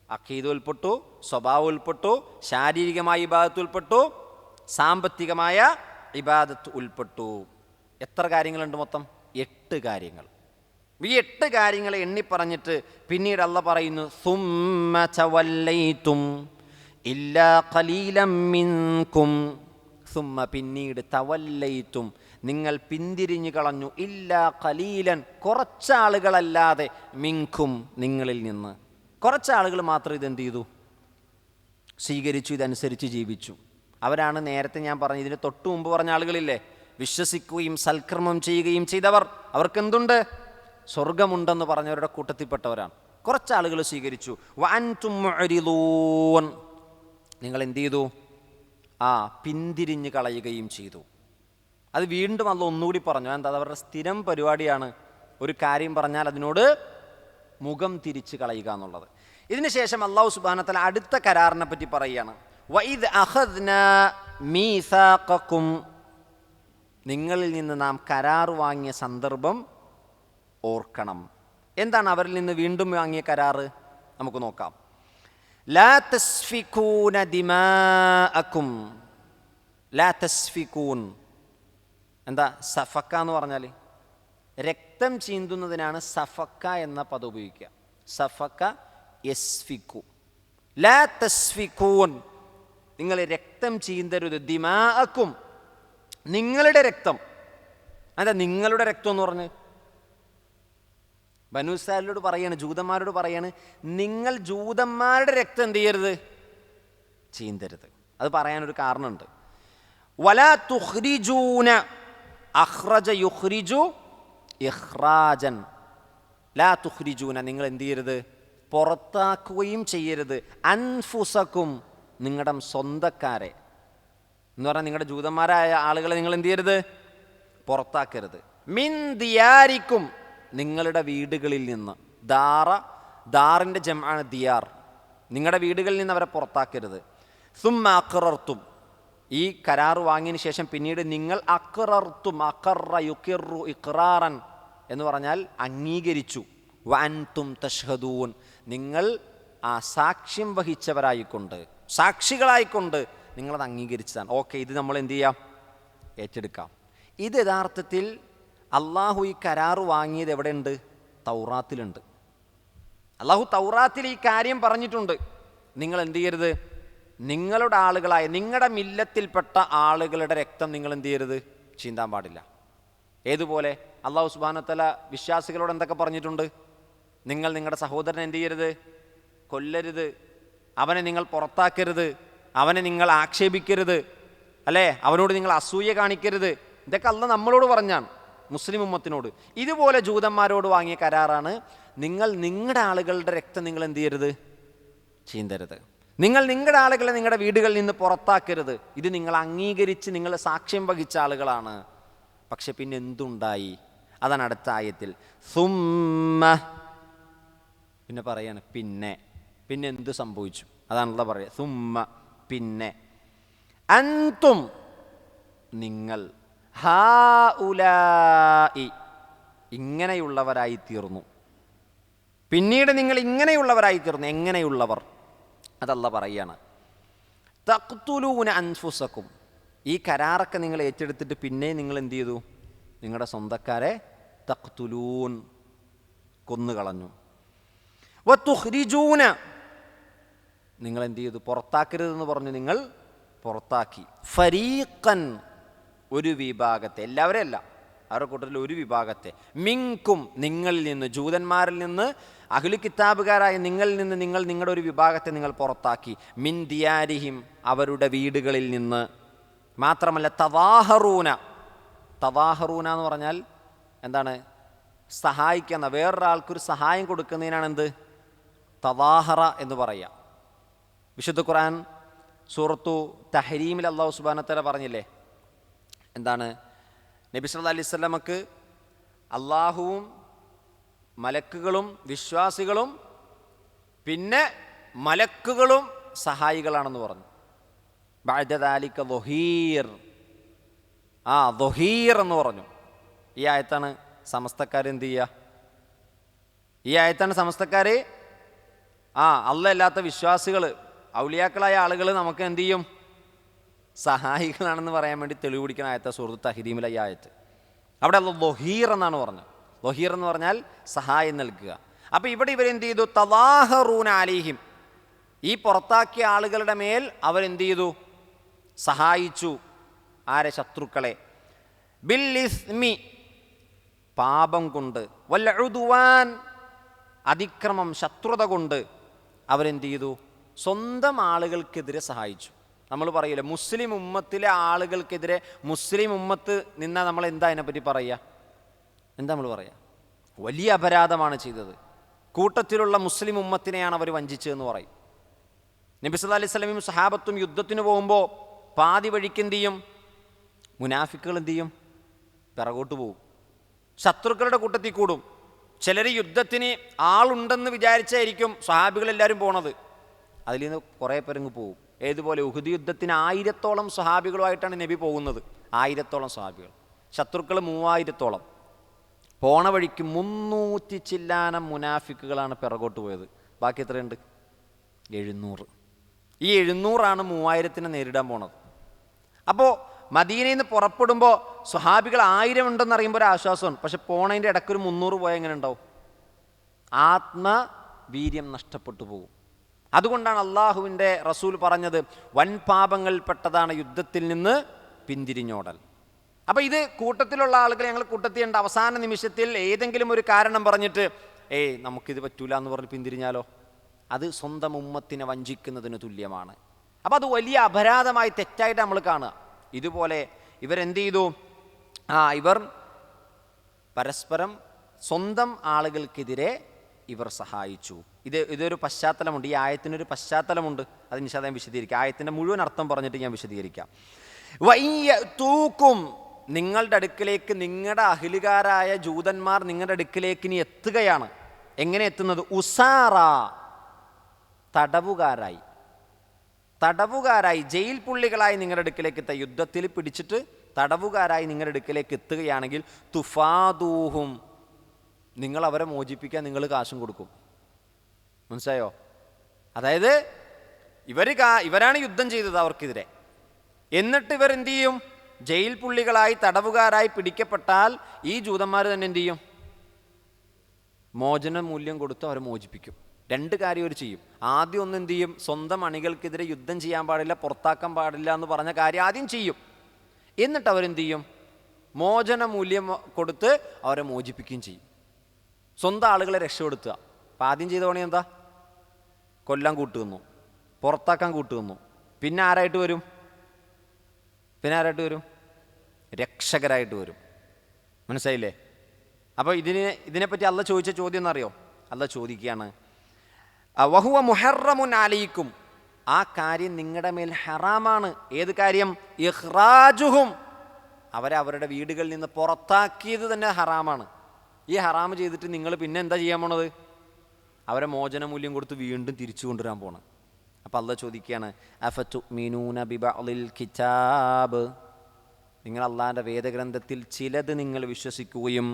അഖീദ് ഉൾപ്പെട്ടു, സ്വഭാവം ഉൾപ്പെട്ടു, ശാരീരികമായ ഇബാദത്ത് ഉൾപ്പെട്ടു, സാമ്പത്തികമായ ഇബാദത്ത് ഉൾപ്പെട്ടു. എത്ര കാര്യങ്ങളുണ്ട് മൊത്തം? 8 കാര്യങ്ങൾ. ഈ 8 കാര്യങ്ങളെ എണ്ണി പറഞ്ഞിട്ട് പിന്നീട് അല്ലാഹ് പറയുന്നു സുമ്മ തവല്ലൈതും ഇല്ലാ ഖലീലം മിൻകും. സുമ്മ പിന്നീട് തവല്ലൈതും നിങ്ങൾ പിന്തിരിഞ്ഞു കളഞ്ഞു, ഇല്ലാ ഖലീലൻ കുറച്ചാളുകളല്ലാതെ, മിൻകും നിങ്ങളിൽ നിന്ന് കുറച്ചാളുകൾ മാത്രം ഇതെന്ത് ചെയ്തു? സ്വീകരിച്ചു, ഇതനുസരിച്ച് ജീവിച്ചു. അവരാണ് നേരത്തെ ഞാൻ പറഞ്ഞു, ഇതിന് തൊട്ടു മുമ്പ് പറഞ്ഞ ആളുകളില്ലേ, വിശ്വസിക്കുകയും സൽക്കർമ്മം ചെയ്യുകയും ചെയ്തവർ, അവർക്കെന്തുണ്ട്? സ്വർഗമുണ്ടെന്ന് പറഞ്ഞവരുടെ കൂട്ടത്തിൽപ്പെട്ടവരാണ്. കുറച്ചാളുകൾ സ്വീകരിച്ചു. വഅൻതും മുഅ്രിദൂൻ, നിങ്ങൾ എന്ത് ചെയ്തു? പിന്തിരിഞ്ഞ് കളയുകയും ചെയ്തു. അത് വീണ്ടും അല്ലാഹ് ഒന്നുകൂടി പറഞ്ഞു. എന്താ? അവരുടെ സ്ഥിരം പരിപാടിയാണ് ഒരു കാര്യം പറഞ്ഞാൽ അതിനോട് മുഖം തിരിച്ച് കളയുക എന്നുള്ളത്. ഇതിന് ശേഷം അല്ലാഹു സുബ്ഹാനഹു വ തആല അടുത്ത കരാറിനെ പറ്റി പറയുകയാണ്. വഇദ് അഖദ്നാ മീസാഖക്കും, നിങ്ങളിൽ നിന്ന് നാം കരാർ വാങ്ങിയ സന്ദർഭം ഓർക്കണം. എന്താണ് അവരിൽ നിന്ന് വീണ്ടും വാങ്ങിയ കരാറ്? നമുക്ക് നോക്കാം. ലാ തസ്ഫികൂന ദിമാഅക്കും. ലാ തസ്ഫികൂൻ എന്താ? സഫക്ക എന്ന് പറഞ്ഞാൽ രക്തം ചീന്തുന്നതിനാണ് സഫക്ക എന്ന പദം ഉപയോഗിക്കുക. സഫക്ക യസ്ഫിക്കു. ലാ തസ്ഫികൂൻ, നിങ്ങൾ രക്തം ചീന്തരുത്. ദിമാഅക്കും, നിങ്ങളുടെ രക്തം. അതാ നിങ്ങളുടെ രക്തം എന്ന് പറഞ്ഞ് ബനൂ ഇസ്രായേലിനോട് പറയാണ്, ജൂതന്മാരോട് പറയാണ്, നിങ്ങൾ ജൂതന്മാരുടെ രക്തം എന്ത് ചെയ്യരുത്? ചീന്തരുത്. അത് പറയാനൊരു കാരണമുണ്ട്. വലാ തുഖ്രിജൂന അഖ്റജ യുഖ്രിജു ഇഖ്റാജൻ. ലാ തുഖ്രിജൂന, നിങ്ങൾ എന്ത് ചെയ്യരുത്? പുറത്താക്കുകയും ചെയ്യരുത്. അൻഫുസക്കും, നിങ്ങളുടെ സ്വന്തക്കാരെ എന്ന് പറഞ്ഞാൽ നിങ്ങളുടെ ജൂതന്മാരായ ആളുകളെ നിങ്ങൾ എന്ത് ചെയ്യരുത്? പുറത്താക്കരുത്. മിൻ ദിയാരിക്കും, നിങ്ങളുടെ വീടുകളിൽ നിന്ന്. ദാറിൻ്റെ ജംആണ് ദിയാർ. നിങ്ങളുടെ വീടുകളിൽ നിന്ന് അവരെ പുറത്താക്കരുത്. സുമ്മ അഖറർത്തും, ഈ കരാർ വാങ്ങിയതിന് ശേഷം പിന്നീട് നിങ്ങൾ അഖറർത്തും, അഖറ യുഖിറു ഇഖ്റാറൻ എന്ന് പറഞ്ഞാൽ അംഗീകരിച്ചു. വഅൻതും തഷ്ഹദൂൻ, നിങ്ങൾ സാക്ഷ്യം വഹിച്ചവരായിക്കൊണ്ട്, സാക്ഷികളായിക്കൊണ്ട് നിങ്ങളത് അംഗീകരിച്ചതാണ്. ഓക്കെ, ഇത് നമ്മൾ എന്ത് ചെയ്യാം? ഏറ്റെടുക്കാം. ഇത് യഥാർത്ഥത്തിൽ അള്ളാഹു ഈ കരാർ വാങ്ങിയത് എവിടെയുണ്ട്? തൗറാത്തിലുണ്ട്. അള്ളാഹു തൗറാത്തിൽ ഈ കാര്യം പറഞ്ഞിട്ടുണ്ട്. നിങ്ങൾ എന്ത് ചെയ്യരുത്? നിങ്ങളുടെ ആളുകളായ, നിങ്ങളുടെ മില്ലത്തിൽപ്പെട്ട ആളുകളുടെ രക്തം നിങ്ങൾ എന്ത് ചെയ്യരുത്? ചീന്താൻ പാടില്ല. ഏതുപോലെ അള്ളാഹു സുബ്ഹാനഹു വ തആല വിശ്വാസികളോട് എന്തൊക്കെ പറഞ്ഞിട്ടുണ്ട്? നിങ്ങൾ നിങ്ങളുടെ സഹോദരനെ എന്ത് ചെയ്യരുത്? കൊല്ലരുത്. അവനെ നിങ്ങൾ പുറത്താക്കരുത്. അവനെ നിങ്ങൾ ആക്ഷേപിക്കരുത്, അല്ലേ? അവനോട് നിങ്ങൾ അസൂയ കാണിക്കരുത്. ഇതൊക്കെ അള്ളാഹ് നമ്മളോട് പറഞ്ഞാണ്, മുസ്ലിം ഉമ്മത്തിനോട്. ഇതുപോലെ ജൂതന്മാരോട് വാങ്ങിയ കരാറാണ്, നിങ്ങൾ നിങ്ങളുടെ ആളുകളുടെ രക്തം നിങ്ങൾ എന്ത് ചെയ്യരുത്? ചീന്തരുത്. നിങ്ങൾ നിങ്ങളുടെ ആളുകളെ നിങ്ങളുടെ വീടുകളിൽ നിന്ന് പുറത്താക്കരുത്. ഇത് നിങ്ങൾ അംഗീകരിച്ച് നിങ്ങൾ സാക്ഷ്യം വഹിച്ച ആളുകളാണ്. പക്ഷെ പിന്നെ എന്തുണ്ടായി? അതാണ് അടുത്ത ആയത്തിൽ. സുമ്മ, പിന്നെ പറയാണ് പിന്നെ എന്ത് സംഭവിച്ചു? അതാണല്ലോ പറയുക. സുമ്മ, പിന്നെ, അൻതും, നിങ്ങൾ, ഹാഉലാഇ, ഇങ്ങനെയുള്ളവരായി തീർന്നു. പിന്നീട് നിങ്ങൾ ഇങ്ങനെയുള്ളവരായി തീർന്നു. എങ്ങനെയുള്ളവർ? അതല്ല പറയാണ്. തഖ്തുലൂന അൻഫുസക്കും, ഈ കരാറൊക്കെ നിങ്ങൾ ഏറ്റെടുത്തിട്ട് പിന്നെ നിങ്ങൾ എന്ത് ചെയ്തു? നിങ്ങളുടെ സ്വന്തക്കാരെ തഖ്തുലൂൻ, കൊന്നുകളഞ്ഞു. വതുഖ്രിജൂന, നിങ്ങൾ എന്ത് ചെയ്തു? പുറത്താക്കരുതെന്ന് പറഞ്ഞു, നിങ്ങൾ പുറത്താക്കി. ഫരീഖൻ, ഒരു വിഭാഗത്തെ, എല്ലാവരെയും അല്ല, അവരുടെ കൂട്ടത്തിൽ ഒരു വിഭാഗത്തെ. മിൻകും, നിങ്ങളിൽ നിന്ന്, ജൂതന്മാരിൽ നിന്ന്, അഹ്ലു കിതാബുകാരായ നിങ്ങളിൽ നിന്ന് നിങ്ങൾ നിങ്ങളുടെ ഒരു വിഭാഗത്തെ നിങ്ങൾ പുറത്താക്കി. മിൻ ദിയാരിഹിം, അവരുടെ വീടുകളിൽ നിന്ന്. മാത്രമല്ല തവാഹറൂന എന്ന് പറഞ്ഞാൽ എന്താണ്? സഹായിക്കുന്ന, വേറൊരാൾക്കൊരു സഹായം കൊടുക്കുന്നതിനാണ് എന്ത്? തവാഹറ എന്ന് പറയുക. വിശുദ്ധ ഖുർആൻ സൂറത്തു തഹരീമിൽ അല്ലാഹു സുബ്ഹാനഹു വ തആല പറഞ്ഞില്ലേ, എന്താണ്? നബി സല്ലല്ലാഹു അലൈഹി വസല്ലമക്ക് അള്ളാഹുവും മലക്കുകളും വിശ്വാസികളും പിന്നെ മലക്കുകളും സഹായികളാണെന്ന് പറഞ്ഞു. ബഅദ ദാലിക ദുഹീർ, ദുഹീർ എന്ന് പറഞ്ഞു. ഈ ആയത്താണ് സമസ്തക്കാർ എന്ത് ചെയ്യുക? ഈ ആയത്താണ് സമസ്തക്കാർ അല്ലാഹ് അല്ലാത്ത വിശ്വാസികൾ, ഔലിയാക്കളായ ആളുകൾ നമുക്ക് എന്ത് ചെയ്യും? സഹായികളാണെന്ന് പറയാൻ വേണ്ടി തെളിവ് പിടിക്കുന്ന ആയത്ത സൂറത്ത് തഹരീമിലെ ഈ ആയത്ത്. അവിടെ അല്ലാഹ് ദുഹീർ എന്നാണ് പറഞ്ഞത്. ദുഹീർ എന്ന് പറഞ്ഞാൽ സഹായം നൽകുക. അപ്പോൾ ഇവിടെ ഇവരെന്ത് ചെയ്തു? തദാഹറൂന അലൈഹിം, ഈ പുറത്താക്കിയ ആളുകളുടെ മേൽ അവരെന്ത് ചെയ്തു? സഹായിച്ചു. ആരെ? ശത്രുക്കളെ. ബിൽ ഇസ്മി, പാപം കൊണ്ട്, വൽ ഉദ്വാൻ, അതിക്രമം ശത്രുത കൊണ്ട് അവരെന്ത് ചെയ്തു? സ്വന്തം ആളുകൾക്കെതിരെ സഹായിച്ചു. നമ്മൾ പറയില്ല മുസ്ലിം ഉമ്മത്തിലെ ആളുകൾക്കെതിരെ മുസ്ലിം ഉമ്മത്ത് നിന്നാൽ നമ്മൾ എന്താ അതിനെപ്പറ്റി പറയുക? എന്താ നമ്മൾ പറയുക? വലിയ അപരാധമാണ് ചെയ്തത്, കൂട്ടത്തിലുള്ള മുസ്ലിം ഉമ്മത്തിനെയാണ് അവർ വഞ്ചിച്ചതെന്ന് പറയും. നബി സല്ലല്ലാഹു അലൈഹി വസല്ലമയും സഹാബത്തും യുദ്ധത്തിന് പോകുമ്പോൾ പാതി വഴിക്ക് എന്ത് ചെയ്യും? മുനാഫിക്കുകൾ എന്ത് ചെയ്യും? പിറകോട്ട് പോകും, ശത്രുക്കളുടെ കൂട്ടത്തിൽ കൂടും. ചിലർ യുദ്ധത്തിന് ആളുണ്ടെന്ന് വിചാരിച്ചായിരിക്കും സ്വഹാബികളെല്ലാവരും പോണത്, അതിൽ നിന്ന് കുറേ പേരങ്ങ് പോകും. ഏതുപോലെ ഉഹുദ് യുദ്ധത്തിന് 1000-ഓളം സ്വഹാബികളുമായിട്ടാണ് നബി പോകുന്നത്. 1000-ഓളം സ്വഹാബികൾ, ശത്രുക്കൾ 3000-ഓളം. പോണ വഴിക്ക് 300 ചില്ലാനം മുനാഫിക്കുകളാണ് പിറകോട്ട് പോയത്. ബാക്കി എത്രയുണ്ട്? 700. ഈ 700 3000-നെ നേരിടാൻ പോണത്. അപ്പോൾ മദീനയിൽ നിന്ന് പുറപ്പെടുമ്പോൾ സ്വഹാബികൾ 1000 ഉണ്ടെന്ന് അറിയുമ്പോൾ ഒരു ആശ്വാസമാണ്. പക്ഷെ പോണതിൻ്റെ ഇടയ്ക്കൊരു 300 പോയാൽ എങ്ങനെ ഉണ്ടാവും? ആത്മവീര്യം നഷ്ടപ്പെട്ടു പോകും. അതുകൊണ്ടാണ് അള്ളാഹുവിൻ്റെ റസൂൽ പറഞ്ഞത് വൻപാപങ്ങൾപ്പെട്ടതാണ് യുദ്ധത്തിൽ നിന്ന് പിന്തിരിഞ്ഞോടൽ. അപ്പോൾ ഇത് കൂട്ടത്തിലുള്ള ആളുകൾ ഞങ്ങൾ കൂട്ടത്തിയുണ്ട്, അവസാന നിമിഷത്തിൽ ഏതെങ്കിലും ഒരു കാരണം പറഞ്ഞിട്ട് നമുക്കിത് പറ്റൂല എന്ന് പറഞ്ഞ് പിന്തിരിഞ്ഞാലോ, അത് സ്വന്തം ഉമ്മത്തിനെ വഞ്ചിക്കുന്നതിന് തുല്യമാണ്. അപ്പോൾ അത് വലിയ അപരാധമായി തെറ്റായിട്ട് നമ്മൾ കാണുക. ഇതുപോലെ ഇവരെന്ത് ചെയ്തു? ഇവർ പരസ്പരം സ്വന്തം ആളുകൾക്കെതിരെ ഇവർ സഹായിച്ചു. ഇതൊരു പശ്ചാത്തലമുണ്ട്, ഈ ആയത്തിനൊരു പശ്ചാത്തലമുണ്ട്. അത് ഇൻഷാ അല്ലാഹ് ഞാൻ വിശദീകരിക്കാം. ആയത്തിൻ്റെ മുഴുവൻ അർത്ഥം പറഞ്ഞിട്ട് ഞാൻ വിശദീകരിക്കാം. വഇയതൂകും, നിങ്ങളുടെ അടുക്കിലേക്ക് നിങ്ങളുടെ അഹ്ലുകാരായ ജൂതന്മാർ നിങ്ങളുടെ അടുക്കിലേക്ക് ഇനി എത്തുകയാണ്. എങ്ങനെ എത്തുന്നത്? ഉസാറ, തടവുകാരായി ജയിൽ പുള്ളികളായി നിങ്ങളുടെ അടുക്കിലേക്ക് എത്തുക. യുദ്ധത്തിൽ പിടിച്ചിട്ട് തടവുകാരായി നിങ്ങളുടെ അടുക്കിലേക്ക് എത്തുകയാണെങ്കിൽ തുഫാദൂഹും, നിങ്ങൾ അവരെ മോചിപ്പിക്കാൻ നിങ്ങൾ കാശും കൊടുക്കും. മനസ്സിലായോ? അതായത് ഇവരാണ് യുദ്ധം ചെയ്തത് അവർക്കെതിരെ. എന്നിട്ട് ഇവർ എന്തു ചെയ്യും? ജയിൽ പുള്ളികളായി തടവുകാരായി പിടിക്കപ്പെട്ടാൽ ഈ ജൂതന്മാർ തന്നെ എന്തു ചെയ്യും? മോചന മൂല്യം കൊടുത്ത് അവരെ മോചിപ്പിക്കും. 2 കാര്യം അവർ ചെയ്യും. ആദ്യം ഒന്ന് എന്തു ചെയ്യും? സ്വന്തം അണികൾക്കെതിരെ യുദ്ധം ചെയ്യാൻ പാടില്ല, പുറത്താക്കാൻ പാടില്ല എന്ന് പറഞ്ഞ കാര്യം ആദ്യം ചെയ്യും. എന്നിട്ട് അവരെന്ത് ചെയ്യും? മോചന മൂല്യം കൊടുത്ത് അവരെ മോചിപ്പിക്കുകയും ചെയ്യും. സ്വന്തം ആളുകളെ രക്ഷപ്പെടുത്തുക. അപ്പം ആദ്യം ചെയ്ത പണി എന്താ? കൊല്ലാൻ കൂട്ടുന്നു, പുറത്താക്കാൻ കൂട്ടുന്നു. പിന്നെ ആരായിട്ട് വരും? രക്ഷകരായിട്ട് വരും. മനസ്സിലായില്ലേ? അപ്പോൾ ഇതിനെപ്പറ്റി അള്ളാഹ് ചോദിച്ച ചോദ്യം എന്നറിയോ? അള്ളാഹ് ചോദിക്കുകയാണ് വഹുവ മുഹറമുൻ അലൈക്കും, ആ കാര്യം നിങ്ങളുടെ മേൽ ഹറാമാണ്. ഏത് കാര്യം? ഇഖ്റാജുഹും, അവരുടെ വീടുകളിൽ നിന്ന് പുറത്താക്കിയത് തന്നെ ഹറാമാണ്. ഈ ഹറാമ് ചെയ്തിട്ട് നിങ്ങൾ പിന്നെ എന്താ ചെയ്യാൻ പോണത്? അവരെ മോചന മൂല്യം കൊടുത്ത് വീണ്ടും തിരിച്ചു കൊണ്ടുവരാൻ പോണം. അപ്പം അള്ളാഹ് ചോദിക്കുകയാണ് അഫതുഅ്മിനൂന ബിബഅദിൽ കിതാബ്, നിങ്ങൾ അള്ളാഹിൻ്റെ വേദഗ്രന്ഥത്തിൽ ചിലത് നിങ്ങൾ വിശ്വസിക്കുകയും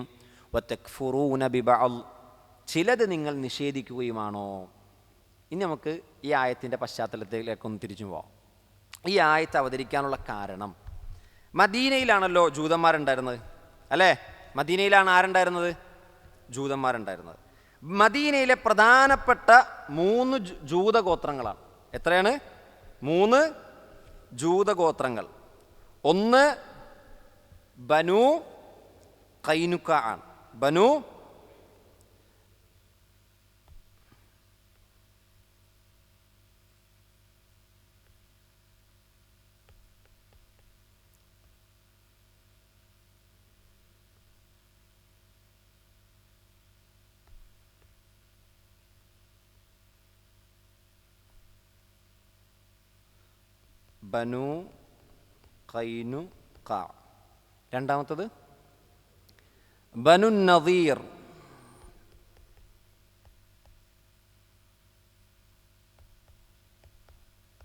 വതക്ഫുറൂന ബിബഅദ്, ചിലത് നിങ്ങൾ നിഷേധിക്കുകയുമാണോ? ഇനി നമുക്ക് ഈ ആയത്തിൻ്റെ പശ്ചാത്തലത്തിലേക്കൊന്ന് തിരിച്ചു പോവാം. ഈ ആയത്ത് അവതരിക്കാനുള്ള കാരണം, മദീനയിലാണല്ലോ ജൂതന്മാരുണ്ടായിരുന്നത്, അല്ലേ? മദീനയിലാണ് ആരുണ്ടായിരുന്നത്? ജൂതന്മാരുണ്ടായിരുന്നത്. മദീനയിലെ പ്രധാനപ്പെട്ട 3 ജൂതഗോത്രങ്ങളാണ്. എത്രയാണ്? 3 ജൂതഗോത്രങ്ങൾ. ഒന്ന് ബനു ഖൈനുക ആണ്. ബനു ബനു ഖൈനുഖാ. രണ്ടാമത്തത് ബനു നദീർ.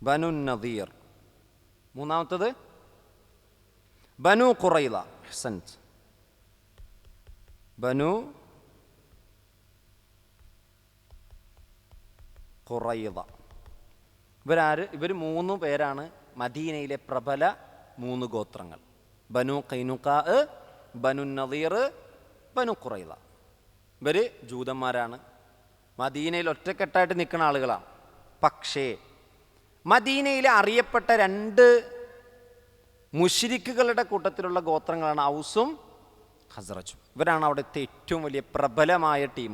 ബനു നദീർ. മൂന്നാമത്തത് ബനു ഖുറൈള. ഹസൻത്. ബനു ഖുറൈള. ഇവർ 3 പേരാണ് മദീനയിലെ പ്രബല 3 ഗോത്രങ്ങൾ. ബനു ഖൈനുഖാ, ബനു നദീർ, ബനു ഖുറൈള. ഇവർ ജൂതന്മാരാണ്, മദീനയിൽ ഒറ്റക്കെട്ടായിട്ട് നിൽക്കുന്ന ആളുകളാണ്. പക്ഷേ മദീനയിലെ അറിയപ്പെട്ട 2 മുശ്രിക്കുകളുടെ കൂട്ടത്തിലുള്ള ഗോത്രങ്ങളാണ് ഔസും ഖസ്റജും. ഇവരാണ് അവിടുത്തെ ഏറ്റവും വലിയ പ്രബലമായ ടീം.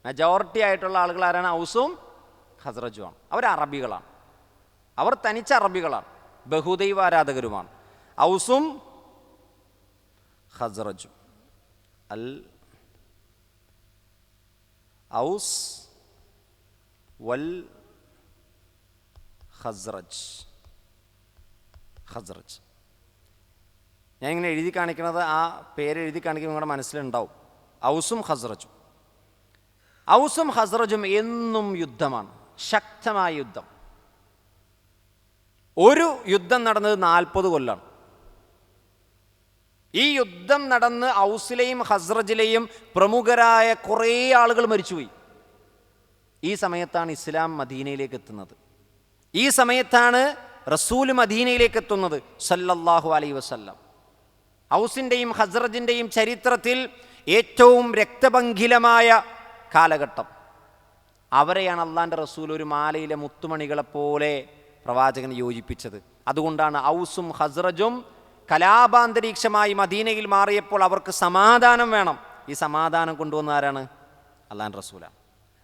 മെജോറിറ്റി ആയിട്ടുള്ള ആളുകൾ ആരാണ്? ഔസും ഖസ്റജുമാണ്. അവർ അറബികളാണ്, അവർ തനിച്ച അറബികളാണ്, ബഹുദൈവ ആരാധകരുമാണ്. ഔസും ഖസ്റജും. അൽ ഔസ് വൽ ഖസ്റജ്. ഖസ്റജ് ഞാൻ ഇങ്ങനെ എഴുതി കാണിക്കുന്നത്, ആ പേര് എഴുതി കാണിക്കുമ്പോൾ നിങ്ങളുടെ മനസ്സിലുണ്ടാവും. ഔസും ഖസ്റജും. ഔസും ഖസ്റജും എന്നും യുദ്ധമാണ്, ശക്തമായ യുദ്ധം. ഒരു യുദ്ധം നടന്നത് 40 കൊല്ലമാണ്. ഈ യുദ്ധം നടന്ന് ഔസിലെയും ഖസ്റജിലെയും പ്രമുഖരായ കുറേ ആളുകൾ മരിച്ചുപോയി. ഈ സമയത്താണ് ഇസ്ലാം മദീനയിലേക്ക് എത്തുന്നത്. ഈ സമയത്താണ് റസൂൽ മദീനയിലേക്ക് എത്തുന്നത് സല്ലല്ലാഹു അലൈഹി വസല്ലം. ഔസിൻ്റെയും ഖസ്റജിൻ്റെയും ചരിത്രത്തിൽ ഏറ്റവും രക്തപങ്കിലമായ കാലഘട്ടം. അവരെയാണ് അള്ളാൻ്റെ റസൂൽ ഒരു മാലയിലെ മുത്തുമണികളെപ്പോലെ പ്രവാചകൻ യോജിപ്പിച്ചത്. അതുകൊണ്ടാണ് ഔസും ഖസ്റജും കലാപാന്തരീക്ഷമായി മദീനയിൽ മാറിയപ്പോൾ അവർക്ക് സമാധാനം വേണം. ഈ സമാധാനം കൊണ്ടുവന്ന ആരാണ്? അള്ളാൻ്റെ റസൂലാണ്.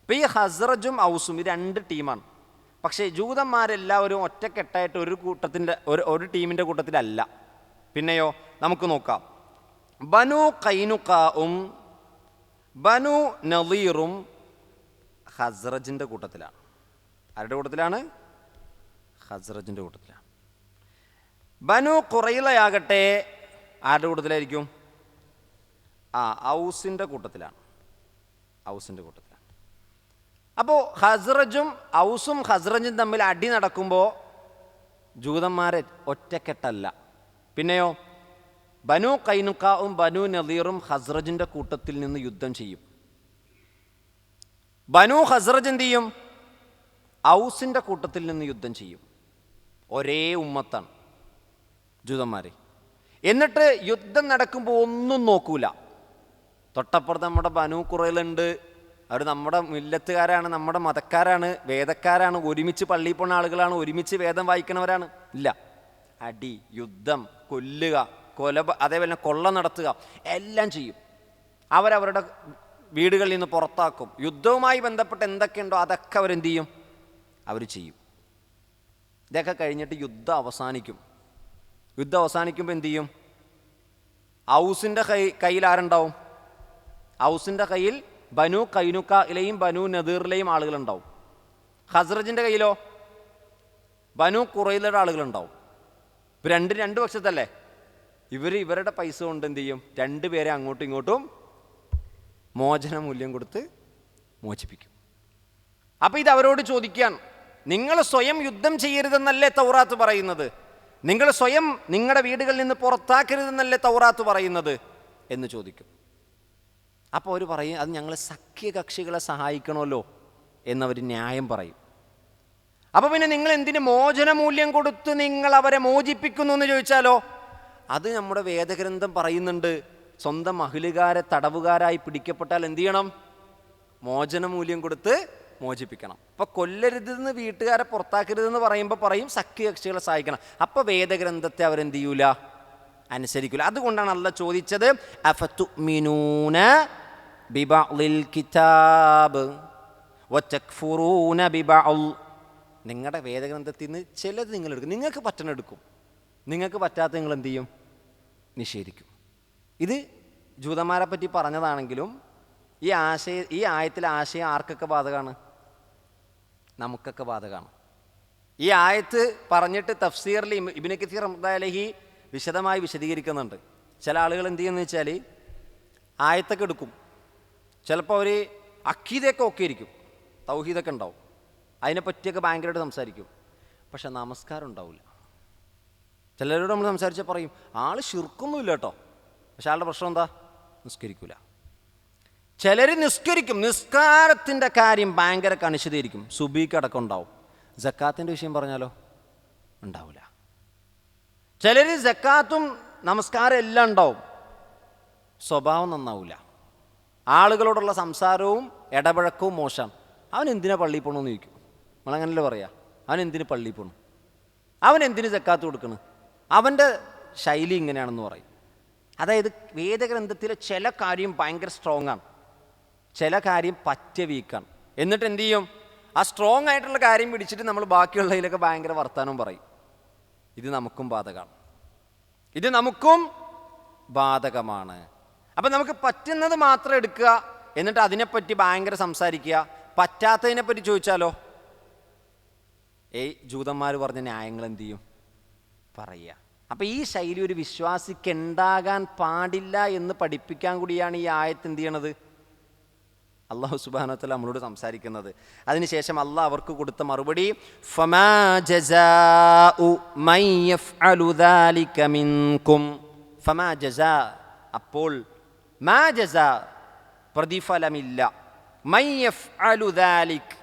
അപ്പോൾ ഈ ഖസ്റജും ഔസും ഈ 2 ടീമാണ്. പക്ഷേ ജൂതന്മാരെല്ലാവരും ഒറ്റക്കെട്ടായിട്ട് ഒരു ടീമിൻ്റെ കൂട്ടത്തിലല്ല. പിന്നെയോ നമുക്ക് നോക്കാം. ബനു ഖൈനുഖാഉം ബനു നളീറും ഖസ്റജിൻ്റെ കൂട്ടത്തിലാണ്. ആരുടെ കൂട്ടത്തിലാണ്? ഖസ്റജിൻ്റെ കൂട്ടത്തിലാണ്. ബനു ഖുറൈളയാകട്ടെ ആരുടെ കൂട്ടത്തിലായിരിക്കും? ഔസിൻ്റെ കൂട്ടത്തിലാണ്. ഔസിൻ്റെ കൂട്ടത്തിലാണ്. അപ്പോൾ ഔസും ഖസ്റജും തമ്മിൽ അടി നടക്കുമ്പോൾ ജൂതന്മാരെ ഒറ്റക്കെട്ടല്ല. പിന്നെയോ ബനു ഖൈനുഖാഉം ബനു നളീറും ഖസ്റജിൻ്റെ കൂട്ടത്തിൽ നിന്ന് യുദ്ധം ചെയ്യും. ബനു ഖസ്റജ് എന്ത് ചെയ്യും? ഔസിൻ്റെ കൂട്ടത്തിൽ നിന്ന് യുദ്ധം ചെയ്യും. ഒരേ ഉമ്മത്താണ് ജൂതന്മാരെ. എന്നിട്ട് യുദ്ധം നടക്കുമ്പോൾ ഒന്നും നോക്കൂല. തൊട്ടപ്പുറത്ത് നമ്മുടെ ബനു ഖുറൈളുണ്ട്, അവർ നമ്മുടെ മില്ലത്തുകാരാണ്, നമ്മുടെ മതക്കാരാണ്, വേദക്കാരാണ്, ഒരുമിച്ച് പള്ളിയിൽ പോകുന്ന ആളുകളാണ്, ഒരുമിച്ച് വേദം വായിക്കുന്നവരാണ്. ഇല്ല, അടി, യുദ്ധം, കൊല്ലുക, അതേപോലെ കൊള്ള നടത്തുക, എല്ലാം ചെയ്യും. അവരവരുടെ വീടുകളിൽ നിന്ന് പുറത്താക്കും. യുദ്ധവുമായി ബന്ധപ്പെട്ട് എന്തൊക്കെയുണ്ടോ അതൊക്കെ അവരെന്ത് ചെയ്യും? അവർ ചെയ്യും. ഇതൊക്കെ കഴിഞ്ഞിട്ട് യുദ്ധം അവസാനിക്കും. യുദ്ധം അവസാനിക്കുമ്പോൾ എന്തു ചെയ്യും? ഔസിൻ്റെ കയ്യിൽ ആരുണ്ടാവും? ഔസിൻ്റെ കയ്യിൽ ബനു ഖൈനുഖായിലെയും ബനു നദീറിലെയും ആളുകളുണ്ടാവും. ഖസ്റജിൻ്റെ കയ്യിലോ ബനു ഖുറൈളയുടെ ആളുകളുണ്ടാവും. ഇപ്പം രണ്ട് പക്ഷത്തല്ലേ? ഇവരുടെ പൈസ കൊണ്ട് എന്ത് ചെയ്യും? 2 പേരെ അങ്ങോട്ടും ഇങ്ങോട്ടും മോചന മൂല്യം കൊടുത്ത് മോചിപ്പിക്കും. അപ്പം ഇത് അവരോട് ചോദിക്കാൻ, നിങ്ങൾ സ്വയം യുദ്ധം ചെയ്യരുതെന്നല്ലേ തൗറാത്ത് പറയുന്നത്? നിങ്ങൾ സ്വയം നിങ്ങളുടെ വീടുകളിൽ നിന്ന് പുറത്താക്കരുതെന്നല്ലേ തൗറാത്ത് പറയുന്നത് എന്ന് ചോദിക്കും. അപ്പോൾ അവർ പറയും, അത് ഞങ്ങൾ സഖ്യകക്ഷികളെ സഹായിക്കണമല്ലോ എന്നവർ ന്യായം പറയും. അപ്പോൾ പിന്നെ നിങ്ങൾ എന്തിന് മോചന മൂല്യം കൊടുത്ത് നിങ്ങൾ അവരെ മോചിപ്പിക്കുന്നു എന്ന് ചോദിച്ചാലോ, അത് നമ്മുടെ വേദഗ്രന്ഥം പറയുന്നുണ്ട്. സ്വന്തം അഹ്ലുകാരെ തടവുകാരായി പിടിക്കപ്പെട്ടാൽ എന്ത് ചെയ്യണം? മോചന മൂല്യം കൊടുത്ത് മോചിപ്പിക്കണം. അപ്പോൾ കൊല്ലരുതെന്ന്, വീട്ടുകാരെ പുറത്താക്കരുതെന്ന് പറയുമ്പോൾ പറയും സഖ്യകക്ഷികളെ സഹായിക്കണം. അപ്പോൾ വേദഗ്രന്ഥത്തെ അവരെന്ത് ചെയ്യൂല? അനുസരിക്കില്ല. അതുകൊണ്ടാണ് അല്ലാഹ് ചോദിച്ചത്, അഫതുമിനൂന ബിബഅ്ളിൽ കിതാബ് വതക്ഫുറൂന ബിബഅൽ. നിങ്ങളുടെ വേദഗ്രന്ഥത്തിൽ നിന്ന് ചിലത് നിങ്ങൾ എടുക്കും, നിങ്ങൾക്ക് പറ്റണ എടുക്കും, നിങ്ങൾക്ക് പറ്റാത്ത നിങ്ങൾ എന്ത് ചെയ്യും? നിഷേധിക്കും. ഇത് ജൂതന്മാരെ പറ്റി പറഞ്ഞതാണെങ്കിലും ഈ ആയത്തിലെ ആശയം ആർക്കൊക്കെ ബാധകമാണ്? നമുക്കൊക്കെ ബാധകമാണ്. ഈ ആയത്ത് പറഞ്ഞിട്ട് തഫ്സീറിൽ ഇബ്നു കസീർ റഹ്മത്തുള്ളാഹി അലൈഹി വിശദമായി വിശദീകരിക്കുന്നുണ്ട്. ചില ആളുകൾ എന്ത് ചെയ്യുന്നത് വെച്ചാൽ ആയത്തൊക്കെ എടുക്കും, ചിലപ്പോൾ അവർ അക്കീദയൊക്കെ ഒക്കെ ഇരിക്കും, തൗഹീദൊക്കെ ഉണ്ടാവും, അതിനെപ്പറ്റിയൊക്കെ ഭയങ്കരമായിട്ട് സംസാരിക്കും, പക്ഷെ നമസ്കാരം ഉണ്ടാവില്ല. ചിലരോട് നമ്മൾ സംസാരിച്ചാൽ പറയും ആൾ ശിർക്കൊന്നുമില്ല കേട്ടോ, പക്ഷെ ആളുടെ പ്രശ്നം എന്താ? നിസ്കരിക്കില്ല. ചിലർ നിസ്കരിക്കും, നിസ്കാരത്തിൻ്റെ കാര്യം ഭയങ്കര കണിശതയായിരിക്കും, സുബീക്ക് അടക്കം ഉണ്ടാവും. സക്കാത്തിൻ്റെ വിഷയം പറഞ്ഞാലോ ഉണ്ടാവില്ല. ചിലർ സക്കാത്തും നമസ്കാരം എല്ലാം ഉണ്ടാവും, സ്വഭാവം നന്നാവില്ല, ആളുകളോടുള്ള സംസാരവും ഇടപഴക്കവും മോശം. അവൻ എന്തിനാ പള്ളിയിൽ പോകണമെന്ന് ചോദിക്കും. നമ്മളങ്ങനല്ലേ പറയാം, അവൻ എന്തിന് പള്ളിയിൽ പോകണം, അവൻ എന്തിന് സക്കാത്ത് കൊടുക്കണം, അവൻ്റെ ശൈലി ഇങ്ങനെയാണെന്ന് പറയും. അതായത് വേദഗ്രന്ഥത്തിലെ ചില കാര്യം ഭയങ്കര സ്ട്രോങ് ആണ്, ചില കാര്യം പറ്റ വീക്കാണ്. എന്നിട്ട് എന്തു ചെയ്യും? ആ സ്ട്രോങ് ആയിട്ടുള്ള കാര്യം പിടിച്ചിട്ട് നമ്മൾ ബാക്കിയുള്ളതിലൊക്കെ ഭയങ്കര വർത്താനം പറയും. ഇത് നമുക്കും ബാധകമാണ്, ഇത് നമുക്കും ബാധകമാണ്. അപ്പം നമുക്ക് പറ്റുന്നത് മാത്രം എടുക്കുക, എന്നിട്ട് അതിനെപ്പറ്റി ഭയങ്കര സംസാരിക്കുക. പറ്റാത്തതിനെപ്പറ്റി ചോദിച്ചാലോ ജൂതന്മാർ പറഞ്ഞ ന്യായങ്ങൾ എന്തു ചെയ്യും? പറയുക. അപ്പം ഈ ശൈലി ഒരു വിശ്വാസിക്ക് ഉണ്ടാകാൻ പാടില്ല എന്ന് പഠിപ്പിക്കാൻ കൂടിയാണ് ഈ ആയത്ത് എന്ത് ചെയ്യണത്? അല്ലാഹു സുബ്ഹാനഹു വ തആല നമ്മളോട് സംസാരിക്കുന്നത്. അതിനുശേഷം അല്ലാഹ് അവർക്ക് കൊടുത്ത മറുപടി ഫമാ ജസാഉ മൻ യഫ്അലു ദാലിക മിൻകും. ഫമാ ജസാ, അപ്പോൾ മാ ജസാ പ്രതിഫലമില്ല, മൻ യഫ്അലു ദാലിക്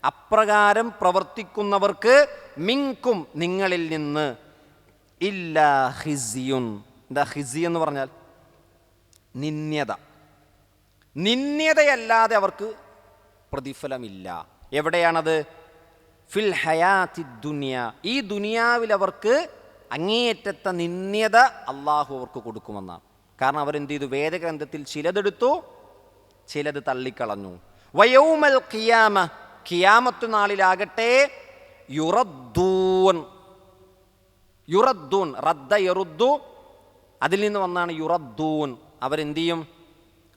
അപ്രകാരം പ്രവർത്തിക്കുന്നവർക്ക്, മിൻകും നിങ്ങളിൽ നിന്ന്, ഇല്ലാ ഖിസ്യുൻ. എന്താ ഖിസ്യ് എന്ന് പറഞ്ഞാൽ? നിന്ദ്യത. നിന്ദ്യതയല്ലാതെ അവർക്ക് പ്രതിഫലമില്ല. എവിടെയാണത്? ഫിൽ ഹയാത്തി ദുനിയ, ഈ ദുനിയാവിൽ അവർക്ക് അങ്ങേയറ്റത്തെ നിന്ദ്യത അള്ളാഹു അവർക്ക് കൊടുക്കുമെന്നാണ്. കാരണം അവരെന്ത് ചെയ്തു? വേദഗ്രന്ഥത്തിൽ ചിലതെടുത്തു, ചിലത് തള്ളിക്കളഞ്ഞു. വയൗമൽ ഖിയാമ, ഖിയാമത്ത് നാളിലാകട്ടെ, യുറദ്ദൂൻ, യുറദ്ദൂൻ, റദ്ദ യറുദ്ദു, അതിൽ നിന്ന് വന്നാണ് യുറദ്ദൂൻ. അവരെന്ത് ചെയ്യും?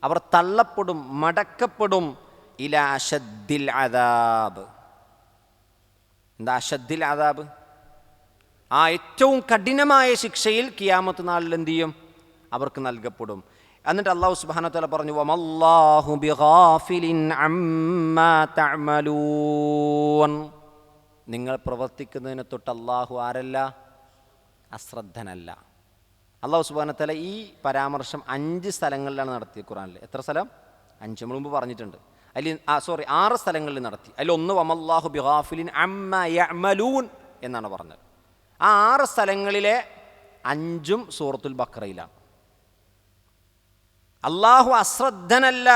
അവർ തള്ളപ്പെടും, മടക്കപ്പെടും. ഇലാ അശദ്ദിൽ അദാബ്. എന്താ അശദ്ദിൽ അദാബ്? ആ ഏറ്റവും കഠിനമായ ശിക്ഷയിൽ ഖിയാമത്ത് നാളിൽ എന്ത് ചെയ്യും? അവർക്ക് നൽകപ്പെടും. എന്നിട്ട് അല്ലാഹു സുബ്ഹാനഹു വ തആല പറഞ്ഞു വമല്ലാഹു ബിഗാഫിലിൻ അമ്മാ തഅമലൂൻ. നിങ്ങൾ പ്രവർത്തിക്കുന്നതിനെ തൊട്ട് അല്ലാഹു ആരല്ല? അശ്രദ്ധനല്ല. അല്ലാഹു സുബ്ഹാനഹു വ തആല ഈ പരാമർശം 5 സ്ഥലങ്ങളിലാണ് നടത്തിയത് ഖുർആനിൽ. എത്ര സ്ഥലം? 5 നമ്മൾ മുമ്പ് പറഞ്ഞിട്ടുണ്ട്. അതിൽ 6 സ്ഥലങ്ങളിൽ നടത്തി. അതിൽ ഒന്ന് വമല്ലാഹു ബിഗാഫിലിൻ അമ്മാ യഅമലൂൻ എന്നാണ് പറഞ്ഞത്. ആ 6 സ്ഥലങ്ങളിലെ 5ഉം സൂറത്തുൽ ബഖറയിലാണ്. അള്ളാഹു അശ്രദ്ധനല്ല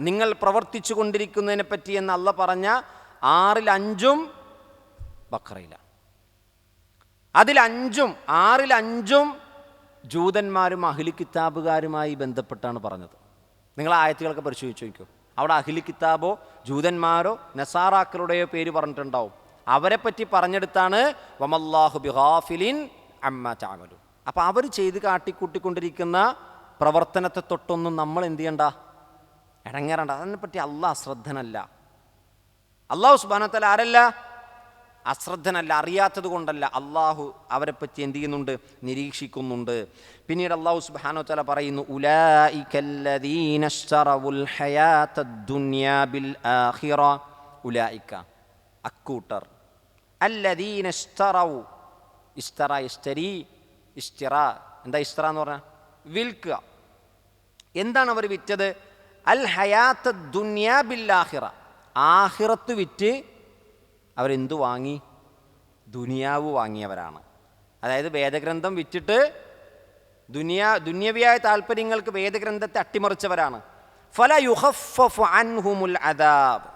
നിങ്ങൾ പ്രവർത്തിച്ചു കൊണ്ടിരിക്കുന്നതിനെ പറ്റി എന്ന് അള്ളാഹ് പറഞ്ഞ 6ൽ 5ഉം ബഖറയിലാണ്. അതിൽ 6ൽ 5ഉം ജൂതന്മാരും അഹ്ലി കിതാബുകാരുമായി ബന്ധപ്പെട്ടാണ് പറഞ്ഞത്. നിങ്ങൾ ആയത്തുകളൊക്കെ പരിശോധിച്ച് നോക്കൂ. അവിടെ അഹ്ലി കിതാബോ ജൂതന്മാരോ നസാറാക്കളുടെയോ പേര് പറഞ്ഞിട്ടുണ്ടാവും. അവരെ പറ്റി പറഞ്ഞെടുത്താണ് വമല്ലാഹു ബിഗാഫിലിൻ അമ്മാ തഅമലൂൻ. അപ്പം അവർ ചെയ്ത് കാട്ടിക്കൂട്ടിക്കൊണ്ടിരിക്കുന്ന പ്രവർത്തനത്തെ തൊട്ടൊന്നും നമ്മൾ എന്ത് ചെയ്യണ്ട? ഇടങ്ങേറണ്ട. അതിനെപ്പറ്റി അള്ളാഹ് അശ്രദ്ധനല്ല. അള്ളാഹു സുബ്ഹാനഹു വ തആല ആരല്ല? അശ്രദ്ധനല്ല. അറിയാത്തത് കൊണ്ടല്ല, അള്ളാഹു അവരെപ്പറ്റി എന്ത് ചെയ്യുന്നുണ്ട്? നിരീക്ഷിക്കുന്നുണ്ട്. പിന്നീട് അള്ളാഹു സുബ്ഹാനഹു വ തആല പറയുന്നു ഉലൈകല്ലദീന ഇശ്തറവുൽ ഹയാത്തദ് ദുനിയാ ബിൽ ആഖിറ. ഉലൈക അക്കൂട്ടർ, അല്ലദീന ഇശ്തറവു, ഇശ്തറ ഇശ്തരി, ഇശ്തിറ. എന്താ ഇശ്തറ എന്ന് പറഞ്ഞാൽ? വിൽക്കുക. എന്താണ് അവർ വിറ്റത്? അൽ ഹയാത്തദ് ദുനിയാ ബിൽ ആഖിറ. ആഖിറത്ത് വിറ്റ് അവരെന്തു വാങ്ങി? ദുനിയാവ് വാങ്ങിയവരാണ്. അതായത് വേദഗ്രന്ഥം വിറ്റിട്ട് ദുന്യവിയായ താല്പര്യങ്ങൾക്ക് വേദഗ്രന്ഥത്തെ അട്ടിമറിച്ചവരാണ്. ഫല യുഖഫഫു അൻഹുമുൽ അദാബ്.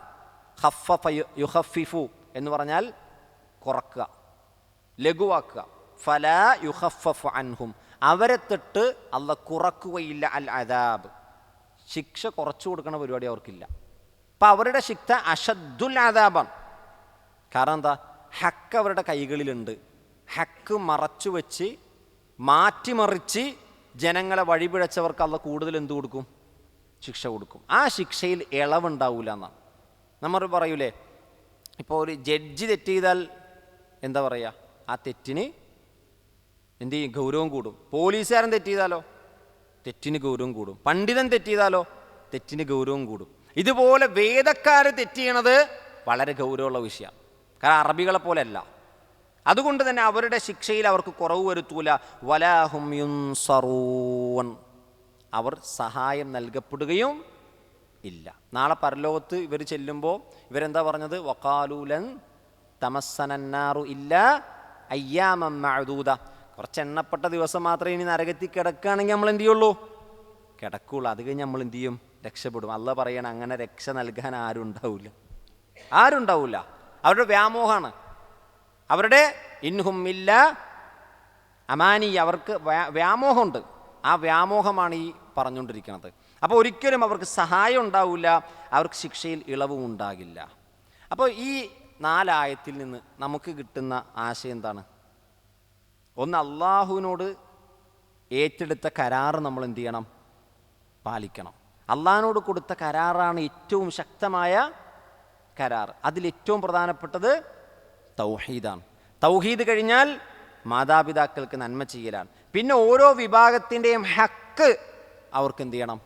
ഖഫഫ യുഖഫിഫു എന്ന് പറഞ്ഞാൽ കുറക്കുക, ലഘുവാക്കുക. ഫല യുഖഫഫു അൻഹും, അവരെ തൊട്ട് അള്ളാഹ് കുറക്കുകയില്ല അൽ അദാബ്. ശിക്ഷ കുറച്ചു കൊടുക്കണ പരിപാടി അവർക്കില്ല. അപ്പം അവരുടെ ശിക്ഷ അഷദ്ദുൽ അദാബാണ്. കാരണം എന്താ? ഹക്ക് അവരുടെ കൈകളിലുണ്ട്. ഹക്ക് മറച്ചു വെച്ച് മാറ്റിമറിച്ച് ജനങ്ങളെ വഴിപിഴച്ചവർക്ക് അള്ളാഹ് കൂടുതൽ എന്ത് കൊടുക്കും? ശിക്ഷ കൊടുക്കും. ആ ശിക്ഷയിൽ ഇളവുണ്ടാവില്ല എന്നാണ് നമ്മൾ പറയൂലേ. ഇപ്പോൾ ഒരു ജഡ്ജി തെറ്റ് ചെയ്താൽ എന്താ പറയുക, ആ തെറ്റിന് എന്ത് ചെയ്യും, ഗൗരവം കൂടും. പോലീസുകാരൻ തെറ്റ് ചെയ്താലോ തെറ്റിന് ഗൗരവം കൂടും. പണ്ഡിതൻ തെറ്റ് ചെയ്താലോ തെറ്റിന് ഗൗരവം കൂടും. ഇതുപോലെ വേദക്കാർ തെറ്റ് ചെയ്യണത് വളരെ ഗൗരവമുള്ള വിഷയമാണ്. കാരണം അറബികളെ പോലെ അല്ല. അതുകൊണ്ട് തന്നെ അവരുടെ ശിക്ഷയിൽ അവർക്ക് കുറവ് വരുത്തൂല. വലാഹും യുൻസറൂൻ, അവർ സഹായം നൽകപ്പെടുകയും ഇല്ല. നാളെ പരലോകത്ത് ഇവർ ചെല്ലുമ്പോൾ ഇവരെന്താ പറഞ്ഞത്? വഖാലൂലൻ തമസ്സനന്നാറു ഇല്ല അയ്യാമം മഅദൂദ, കുറച്ച് എണ്ണപ്പെട്ട ദിവസം മാത്രമേ ഇനി നരകത്തിൽ കിടക്കുകയാണെങ്കിൽ നമ്മൾ എന്ത് ചെയ്യുള്ളൂ? കിടക്കുള്ളൂ. അത് കഴിഞ്ഞ് നമ്മൾ എന്ത് ചെയ്യും? രക്ഷപ്പെടും. അള്ളാഹ് പറയണം, അങ്ങനെ രക്ഷ നൽകാൻ ആരും ഉണ്ടാവില്ല. അവരുടെ വ്യാമോഹമാണ്, അവരുടെ ഇൻഹും ഇല്ല അമാനി, അവർക്ക് വ്യാമോഹമുണ്ട്. ആ വ്യാമോഹമാണ് ഈ പറഞ്ഞുകൊണ്ടിരിക്കുന്നത്. അപ്പോൾ ഒരിക്കലും അവർക്ക് സഹായം ഉണ്ടാവില്ല, അവർക്ക് ശിക്ഷയിൽ ഇളവും ഉണ്ടാകില്ല. അപ്പോൾ ഈ 4 ആയത്തിൽ നിന്ന് നമുക്ക് കിട്ടുന്ന ആശയം എന്താണ്? ഒന്ന്, അള്ളാഹുവിനോട് ഏറ്റെടുത്ത കരാറ് നമ്മൾ എന്ത് ചെയ്യണം? പാലിക്കണം. അള്ളാഹിനോട് കൊടുത്ത കരാറാണ് ഏറ്റവും ശക്തമായ കരാർ. അതിലേറ്റവും പ്രധാനപ്പെട്ടത് തൗഹീദാണ്. തൗഹീദ് കഴിഞ്ഞാൽ മാതാപിതാക്കൾക്ക് നന്മ ചെയ്യലാണ്. പിന്നെ ഓരോ വിഭാഗത്തിൻ്റെയും ഹക്ക് അവർക്ക് എന്ത് ചെയ്യണം?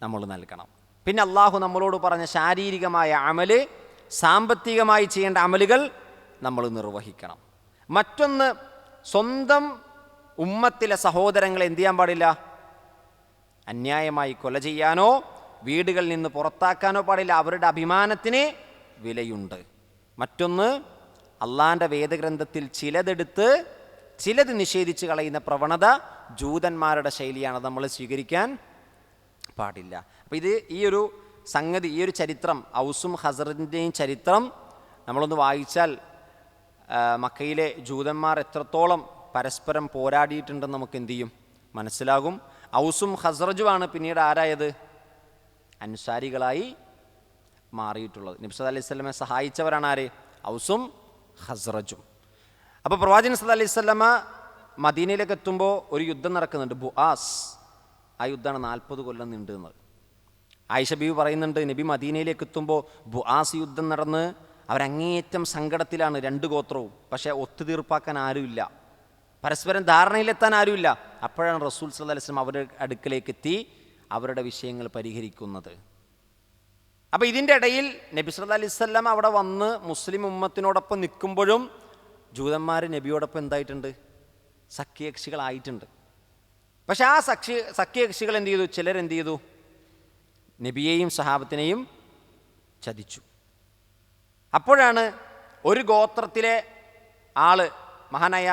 നമ്മൾ നൽകണം. പിന്നെ അള്ളാഹു നമ്മളോട് പറഞ്ഞ ശാരീരികമായ അമല്, സാമ്പത്തികമായി ചെയ്യേണ്ട അമലുകൾ നമ്മൾ നിർവഹിക്കണം. മറ്റൊന്ന്, സ്വന്തം ഉമ്മത്തിലെ സഹോദരങ്ങളെ എന്ത് ചെയ്യാൻ പാടില്ല? അന്യായമായി കൊല ചെയ്യാനോ വീടുകളിൽ നിന്ന് പുറത്താക്കാനോ പാടില്ല. അവരുടെ അഭിമാനത്തിന് വിലയുണ്ട്. മറ്റൊന്ന്, അള്ളാഹിൻ്റെ വേദഗ്രന്ഥത്തിൽ ചിലതെടുത്ത് ചിലത് നിഷേധിച്ച് കളയുന്ന പ്രവണത ജൂതന്മാരുടെ ശൈലിയാണ്. നമ്മൾ സ്വീകരിക്കാൻ പാടില്ല. അപ്പോൾ ഈ ഒരു സംഗതി, ഈ ഒരു ചരിത്രം, ഔസും ഹസറിൻ്റെയും ചരിത്രം നമ്മളൊന്ന് വായിച്ചാൽ മക്കയിലെ ജൂതന്മാർ എത്രത്തോളം പരസ്പരം പോരാടിയിട്ടുണ്ടെന്ന് നമുക്ക് എന്ത് ചെയ്യും? മനസ്സിലാകും. ഔസും ഹസ്റജുമാണ് പിന്നീട് ആരായത്? അൻസാരികളായി മാറിയിട്ടുള്ളത്. നബി സല്ലല്ലാഹു അലൈഹി വസല്ലമയെ സഹായിച്ചവരാണ് ആര്? ഔസും ഹസ്റജും. അപ്പോൾ പ്രവാചകൻ സല്ലല്ലാഹു അലൈഹി വസല്ലമ മദീനയിലേക്ക് എത്തുമ്പോൾ ഒരു യുദ്ധം നടക്കുന്നുണ്ട്, ബുആസ്. ആ യുദ്ധമാണ് 40 കൊല്ലം നീണ്ടുന്നത്. ആയിഷ ബീവി പറയുന്നുണ്ട്, നബി മദീനയിലേക്ക് എത്തുമ്പോൾ ബുആസ് യുദ്ധം നടന്ന് അവരങ്ങേയറ്റം സങ്കടത്തിലാണ്, 2 ഗോത്രവും. പക്ഷേ ഒത്തുതീർപ്പാക്കാൻ ആരുമില്ല, പരസ്പരം ധാരണയിലെത്താൻ ആരുമില്ല. അപ്പോഴാണ് റസൂൽ സല്ലല്ലാഹു അലൈഹി വസല്ലം അവരുടെ അടുക്കലേക്ക് എത്തി അവരുടെ വിഷയങ്ങൾ പരിഹരിക്കുന്നത്. അപ്പോൾ ഇതിൻ്റെ ഇടയിൽ നബി സല്ലല്ലാഹു അലൈഹി വസല്ലം അവിടെ വന്ന് മുസ്ലിം ഉമ്മത്തിനോടൊപ്പം നിൽക്കുമ്പോഴും ജൂതന്മാർ നബിയോടൊപ്പം എന്തായിട്ടുണ്ട്? സഖ്യകക്ഷികളായിട്ടുണ്ട്. പക്ഷെ ആ സഖ്യകക്ഷികൾ എന്ത് ചെയ്തു? ചിലരെന്ത് ചെയ്തു? നബിയെയും സഹാബത്തിനെയും ചതിച്ചു. അപ്പോഴാണ് ഒരു ഗോത്രത്തിലെ ആള്, മഹാനായ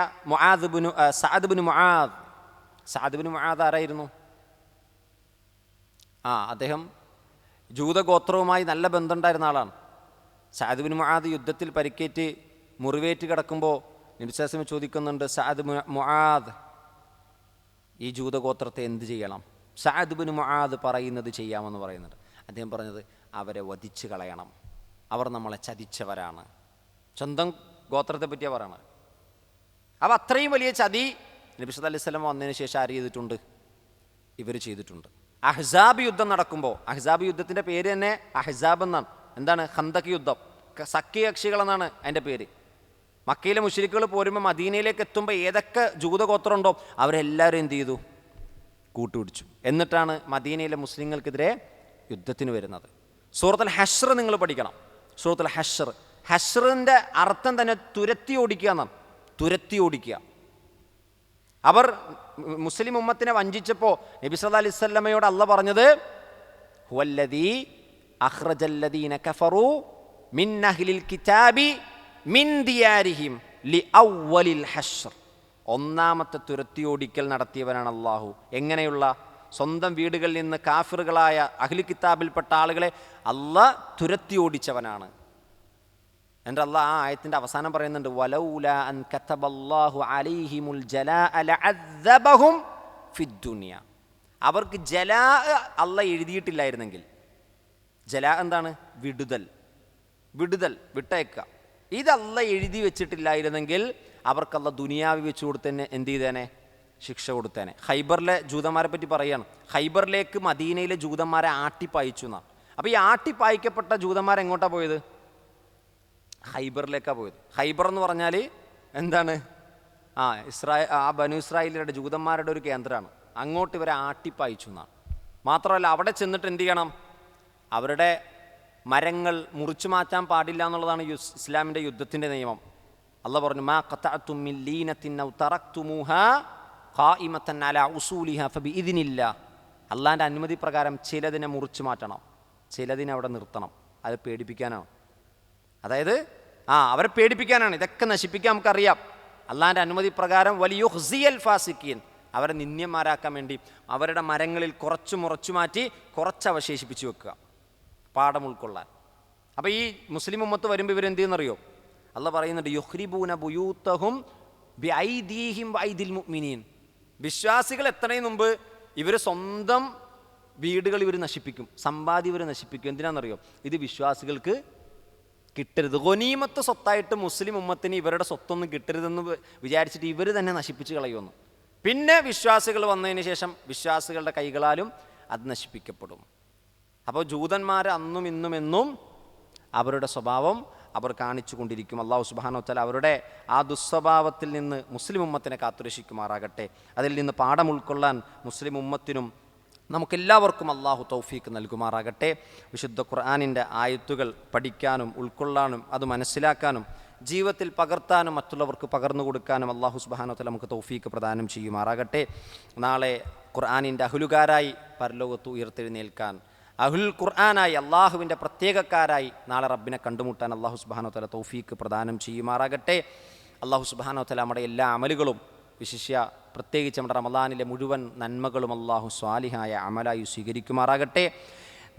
സഅദ് ബിൻ മുആദ് ആരായിരുന്നു? അദ്ദേഹം ജൂതഗോത്രവുമായി നല്ല ബന്ധമുണ്ടായിരുന്ന ആളാണ്. സഅദ് ബിൻ മുആദ് യുദ്ധത്തിൽ പരിക്കേറ്റ് മുറിവേറ്റ് കിടക്കുമ്പോൾ നബി സല്ലല്ലാഹു അലൈഹി വസല്ലം ചോദിക്കുന്നുണ്ട്, സഅദ് മുആദ്, ഈ ജൂതഗോത്രത്തെ എന്ത് ചെയ്യണം? സഅദ് ബിൻ മുആദ് പറയുന്നത് ചെയ്യാമെന്ന് പറയുന്നുണ്ട്. അദ്ദേഹം പറഞ്ഞത്, അവരെ വധിച്ചു കളയണം, അവർ നമ്മളെ ചതിച്ചവരാണ്. സ്വന്തം ഗോത്രത്തെ പറ്റിയാണ് പറയണത്. അപ്പോൾ അത്രയും വലിയ ചതി നബി സല്ലല്ലാഹു അലൈഹി വസല്ലം വന്നതിന് ശേഷം ആര് ചെയ്തിട്ടുണ്ട്? ഇവർ ചെയ്തിട്ടുണ്ട്. അഹ്സാബ് യുദ്ധം നടക്കുമ്പോൾ, അഹ്സാബ് യുദ്ധത്തിൻ്റെ പേര് തന്നെ അഹ്സാബ് എന്നാണ്. എന്താണ്? ഖന്തക് യുദ്ധം, സഖ്യകക്ഷികൾ എന്നാണ് അതിൻ്റെ പേര്. മക്കയിലെ മുശ്രിക്കുകൾ പോരുമ്പോൾ മദീനയിലേക്ക് എത്തുമ്പോൾ ഏതൊക്കെ ജൂതഗോത്രം ഉണ്ടോ അവരെല്ലാവരും എന്ത് ചെയ്തു? കൂട്ടുപിടിച്ചു. എന്നിട്ടാണ് മദീനയിലെ മുസ്ലിങ്ങൾക്കെതിരെ യുദ്ധത്തിന് വരുന്നത്. സൂറത്തുൽ ഹശ്ർ നിങ്ങൾ പഠിക്കണം. സൂറത്തുൽ ഹശ്ർ, ഹശ്റിൻ്റെ അർത്ഥം തന്നെ തുരത്തി ഓടിക്കുക എന്നാണ്. തുരത്തി ഓടിക്കുക. അവർ മുസ്ലിം ഉമ്മത്തിനെ വഞ്ചിച്ചപ്പോൾ നബി സല്ലല്ലാഹു അലൈഹി വസല്ലമയോട് അല്ലാഹ് പറഞ്ഞത്, ഹുവല്ലദീ അഖ്റജല്ലദീന കഫറൂ മിൻ അഹ്ലിൽ കിതാബി മിൻ ദിയാരിഹിം ലിഅവ്വലിൽ ഹശ്ർ. ഒന്നാമത്തെ തുരത്തിയോടിക്കൽ നടത്തിയവനാണ് അള്ളാഹു. എങ്ങനെയുള്ള? സ്വന്തം വീടുകളിൽ നിന്ന് കാഫിറുകളായ അഹ്ലി കിതാബിൽപ്പെട്ട ആളുകളെ അള്ളാഹ് തുരത്തിയോടിച്ചവനാണ്. എന്നിട്ട് അള്ളാഹ് ആ ആയത്തിൻ്റെ അവസാനം പറയുന്നുണ്ട്, വലൗലാ അൻ കതബല്ലാഹു അലൈഹിമുൽ ജലാഅ ലഅദ്ദബഹും ഫിദ്ദുനിയ. അവർക്ക് ജലാ അള്ളാഹ് എഴുതിയിട്ടില്ലായിരുന്നെങ്കിൽ, ജലാ എന്താണ്? വിടുതൽ, വിട്ടയക്കുക. ഇത് അള്ളാഹ് എഴുതി വെച്ചിട്ടില്ലായിരുന്നെങ്കിൽ അവർക്കല്ല ദുനിയാവി വെച്ച് കൊടുത്തന്നെ എന്ത് ചെയ്തേനെ? ശിക്ഷ കൊടുത്തേനെ. ഖൈബറിലെ ജൂതന്മാരെ പറ്റി പറയുകയാണ്. ഖൈബറിലേക്ക് മദീനയിലെ ജൂതന്മാരെ ആട്ടിപ്പായിച്ചു എന്നാണ്. അപ്പോൾ ഈ ആട്ടിപ്പായിക്കപ്പെട്ട ജൂതന്മാരെങ്ങോട്ടാണ് പോയത്? ഹൈബറിലേക്കാണ് പോയത്. ഹൈബർ എന്ന് പറഞ്ഞാൽ എന്താണ്? ബനു ഇസ്രായേലിയുടെ ജൂതന്മാരുടെ ഒരു കേന്ദ്രമാണ്. അങ്ങോട്ട് ഇവരെ ആട്ടിപ്പായിച്ചു എന്നാണ്. മാത്രമല്ല അവിടെ ചെന്നിട്ട് എന്ത് ചെയ്യണം? അവരുടെ മരങ്ങൾ മുറിച്ചു മാറ്റാൻ പാടില്ല എന്നുള്ളതാണ് ഇസ്ലാമിൻ്റെ യുദ്ധത്തിൻ്റെ നിയമം. അള്ളാഹ് പറഞ്ഞു, മാ ഖതഅതും മിൻ ലീനത്തിൻ ഔ തറക്തുമൂഹാ ഖായിമത്തൻ അലാ ഉസൂലിഹാ ഫബിഇദ്നില്ലാഹ്. അള്ളാഹിൻ്റെ അനുമതി പ്രകാരം ചിലതിനെ മുറിച്ചു മാറ്റണം, ചിലതിനെ അവിടെ നിർത്തണം. അത് പേടിപ്പിക്കാനാണ്. അതായത് അവരെ പേടിപ്പിക്കാനാണ്. ഇതൊക്കെ നശിപ്പിക്കാൻ നമുക്കറിയാം. അള്ളാഹിൻ്റെ അനുമതി പ്രകാരം വലിയുഖ്സിയൽ ഫാസിഖീൻ, അവരെ നിന്ദ്യന്മാരാക്കാൻ വേണ്ടി അവരുടെ മരങ്ങളിൽ കുറച്ച് മുറിച്ചു മാറ്റി കുറച്ച് അവശേഷിപ്പിച്ച് വെക്കുക, പാഠം ഉൾക്കൊള്ളാൻ. അപ്പോൾ ഈ മുസ്ലിം ഉമ്മത്ത് വരുമ്പോൾ ഇവരെന്ത് ചെയ്യുന്നറിയോ? അള്ളാഹ് പറയുന്നുണ്ട്, യുഖ്രിബൂന ബുയൂതഹും ബിഐദീഹിം വഐദിൽ മുഅ്മിനീൻ. വിശ്വാസികൾ എത്തുന്നതിന് മുമ്പ് ഇവർ സ്വന്തം വീടുകൾ ഇവർ നശിപ്പിക്കും, സമ്പാദ്യം ഇവർ നശിപ്പിക്കും. എന്തിനാണെന്നറിയോ? ഇത് വിശ്വാസികൾക്ക് കിട്ടരുത്. ഗനീമത്ത് സ്വത്തായിട്ട് മുസ്ലിം ഉമ്മത്തിന് ഇവരുടെ സ്വത്തൊന്നും കിട്ടരുതെന്ന് വിചാരിച്ചിട്ട് ഇവർ തന്നെ നശിപ്പിച്ച് കളയുമെന്ന്. പിന്നെ വിശ്വാസികൾ വന്നതിന് ശേഷം വിശ്വാസികളുടെ കൈകളാലും അത് നശിപ്പിക്കപ്പെടും. അപ്പോൾ ജൂതന്മാർ അന്നും ഇന്നും എന്നും അവരുടെ സ്വഭാവം അവർ കാണിച്ചു കൊണ്ടിരിക്കും. അല്ലാഹു സുബ്ഹാനഹു വ തആല അവരുടെ ആ ദുസ്വഭാവത്തിൽ നിന്ന് മുസ്ലിം ഉമ്മത്തിനെ കാത്തുരക്ഷിക്കുമാറാകട്ടെ. അതിൽ നിന്ന് പാഠം ഉൾക്കൊള്ളാൻ മുസ്ലിം ഉമ്മത്തിനും നമുക്കെല്ലാവർക്കും അള്ളാഹു തൗഫീക്ക് നൽകുമാറാകട്ടെ. വിശുദ്ധ ഖുർആനിൻ്റെ ആയത്തുകൾ പഠിക്കാനും ഉൾക്കൊള്ളാനും അത് മനസ്സിലാക്കാനും ജീവിതത്തിൽ പകർത്താനും മറ്റുള്ളവർക്ക് പകർന്നു കൊടുക്കാനും അള്ളാഹു സുബ്ഹാനഹു വ തആല നമുക്ക് തൗഫീക്ക് പ്രദാനം ചെയ്യുമാറാകട്ടെ. നാളെ ഖുർആനിൻ്റെ അഹ്ലുകാരായി പരലോകത്ത് ഉയർത്തെഴുന്നേൽക്കാൻ, അഹ്ലുൽ ഖുർആനായി അള്ളാഹുവിൻ്റെ പ്രത്യേകക്കാരായി നാളെ റബ്ബിനെ കണ്ടുമുട്ടാൻ അള്ളാഹു സുബ്ഹാനഹു വ തആല തൗഫീക്ക് പ്രദാനം ചെയ്യുമാറാകട്ടെ. അള്ളാഹു സുബ്ഹാനഹു വ തആല നമ്മുടെ എല്ലാ അമലുകളും, വിശിഷ്യ പ്രത്യേകിച്ച് നമ്മുടെ റമദാനിലെ മുഴുവൻ നന്മകളും അള്ളാഹു സ്വാലിഹായ അമലായി സ്വീകരിക്കുമാറാകട്ടെ.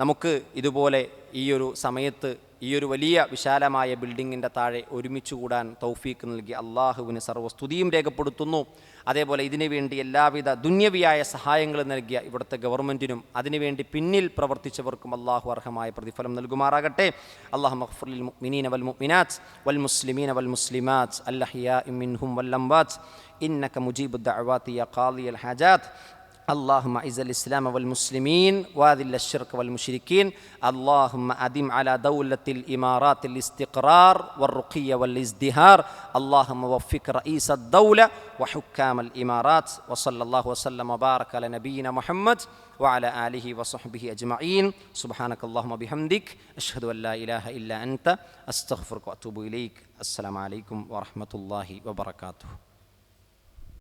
നമുക്ക് ഇതുപോലെ ഈയൊരു സമയത്ത് ഈയൊരു വലിയ വിശാലമായ ബിൽഡിങ്ങിൻ്റെ താഴെ ഒരുമിച്ച് കൂടാൻ തൗഫീക്ക് നൽകി അള്ളാഹുവിന് സർവ്വസ്തുതിയും രേഖപ്പെടുത്തുന്നു. അതേപോലെ ഇതിനുവേണ്ടി എല്ലാവിധ ദുന്യവിയായ സഹായങ്ങൾ നൽകിയ ഇവിടുത്തെ ഗവൺമെൻറ്റിനും അതിനുവേണ്ടി പിന്നിൽ പ്രവർത്തിച്ചവർക്കും അള്ളാഹു അർഹമായ പ്രതിഫലം നൽകുമാറാകട്ടെ. അല്ലാഹുമ്മ ഗ്ഫിർ ലിൽ മുഅ്മിനീന വൽ മുഅ്മിനാത്ത് വൽ മുസ്ലിമീന വൽ മുസ്ലിമാത്ത് അൽഅഹ്യാഇ മിൻഹും വൽ അംവാത്ത് ഇന്നക മുജീബുദ് ദഅവാതി യാ ഖാദിയൽ ഹാജാത്ത്. اللهم أعز الإسلام والمسلمين وأذل الشرك والمشركين. اللهم أدم على دولة الإمارات الاستقرار والرقي والازدهار. اللهم وفق رئيس الدولة وحكام الإمارات. وصلى الله وسلم وبارك على نبينا محمد وعلى آله وصحبه أجمعين. سبحانك اللهم وبحمدك أشهد أن لا إله إلا أنت أستغفرك وأتوب إليك. السلام عليكم ورحمة الله وبركاته.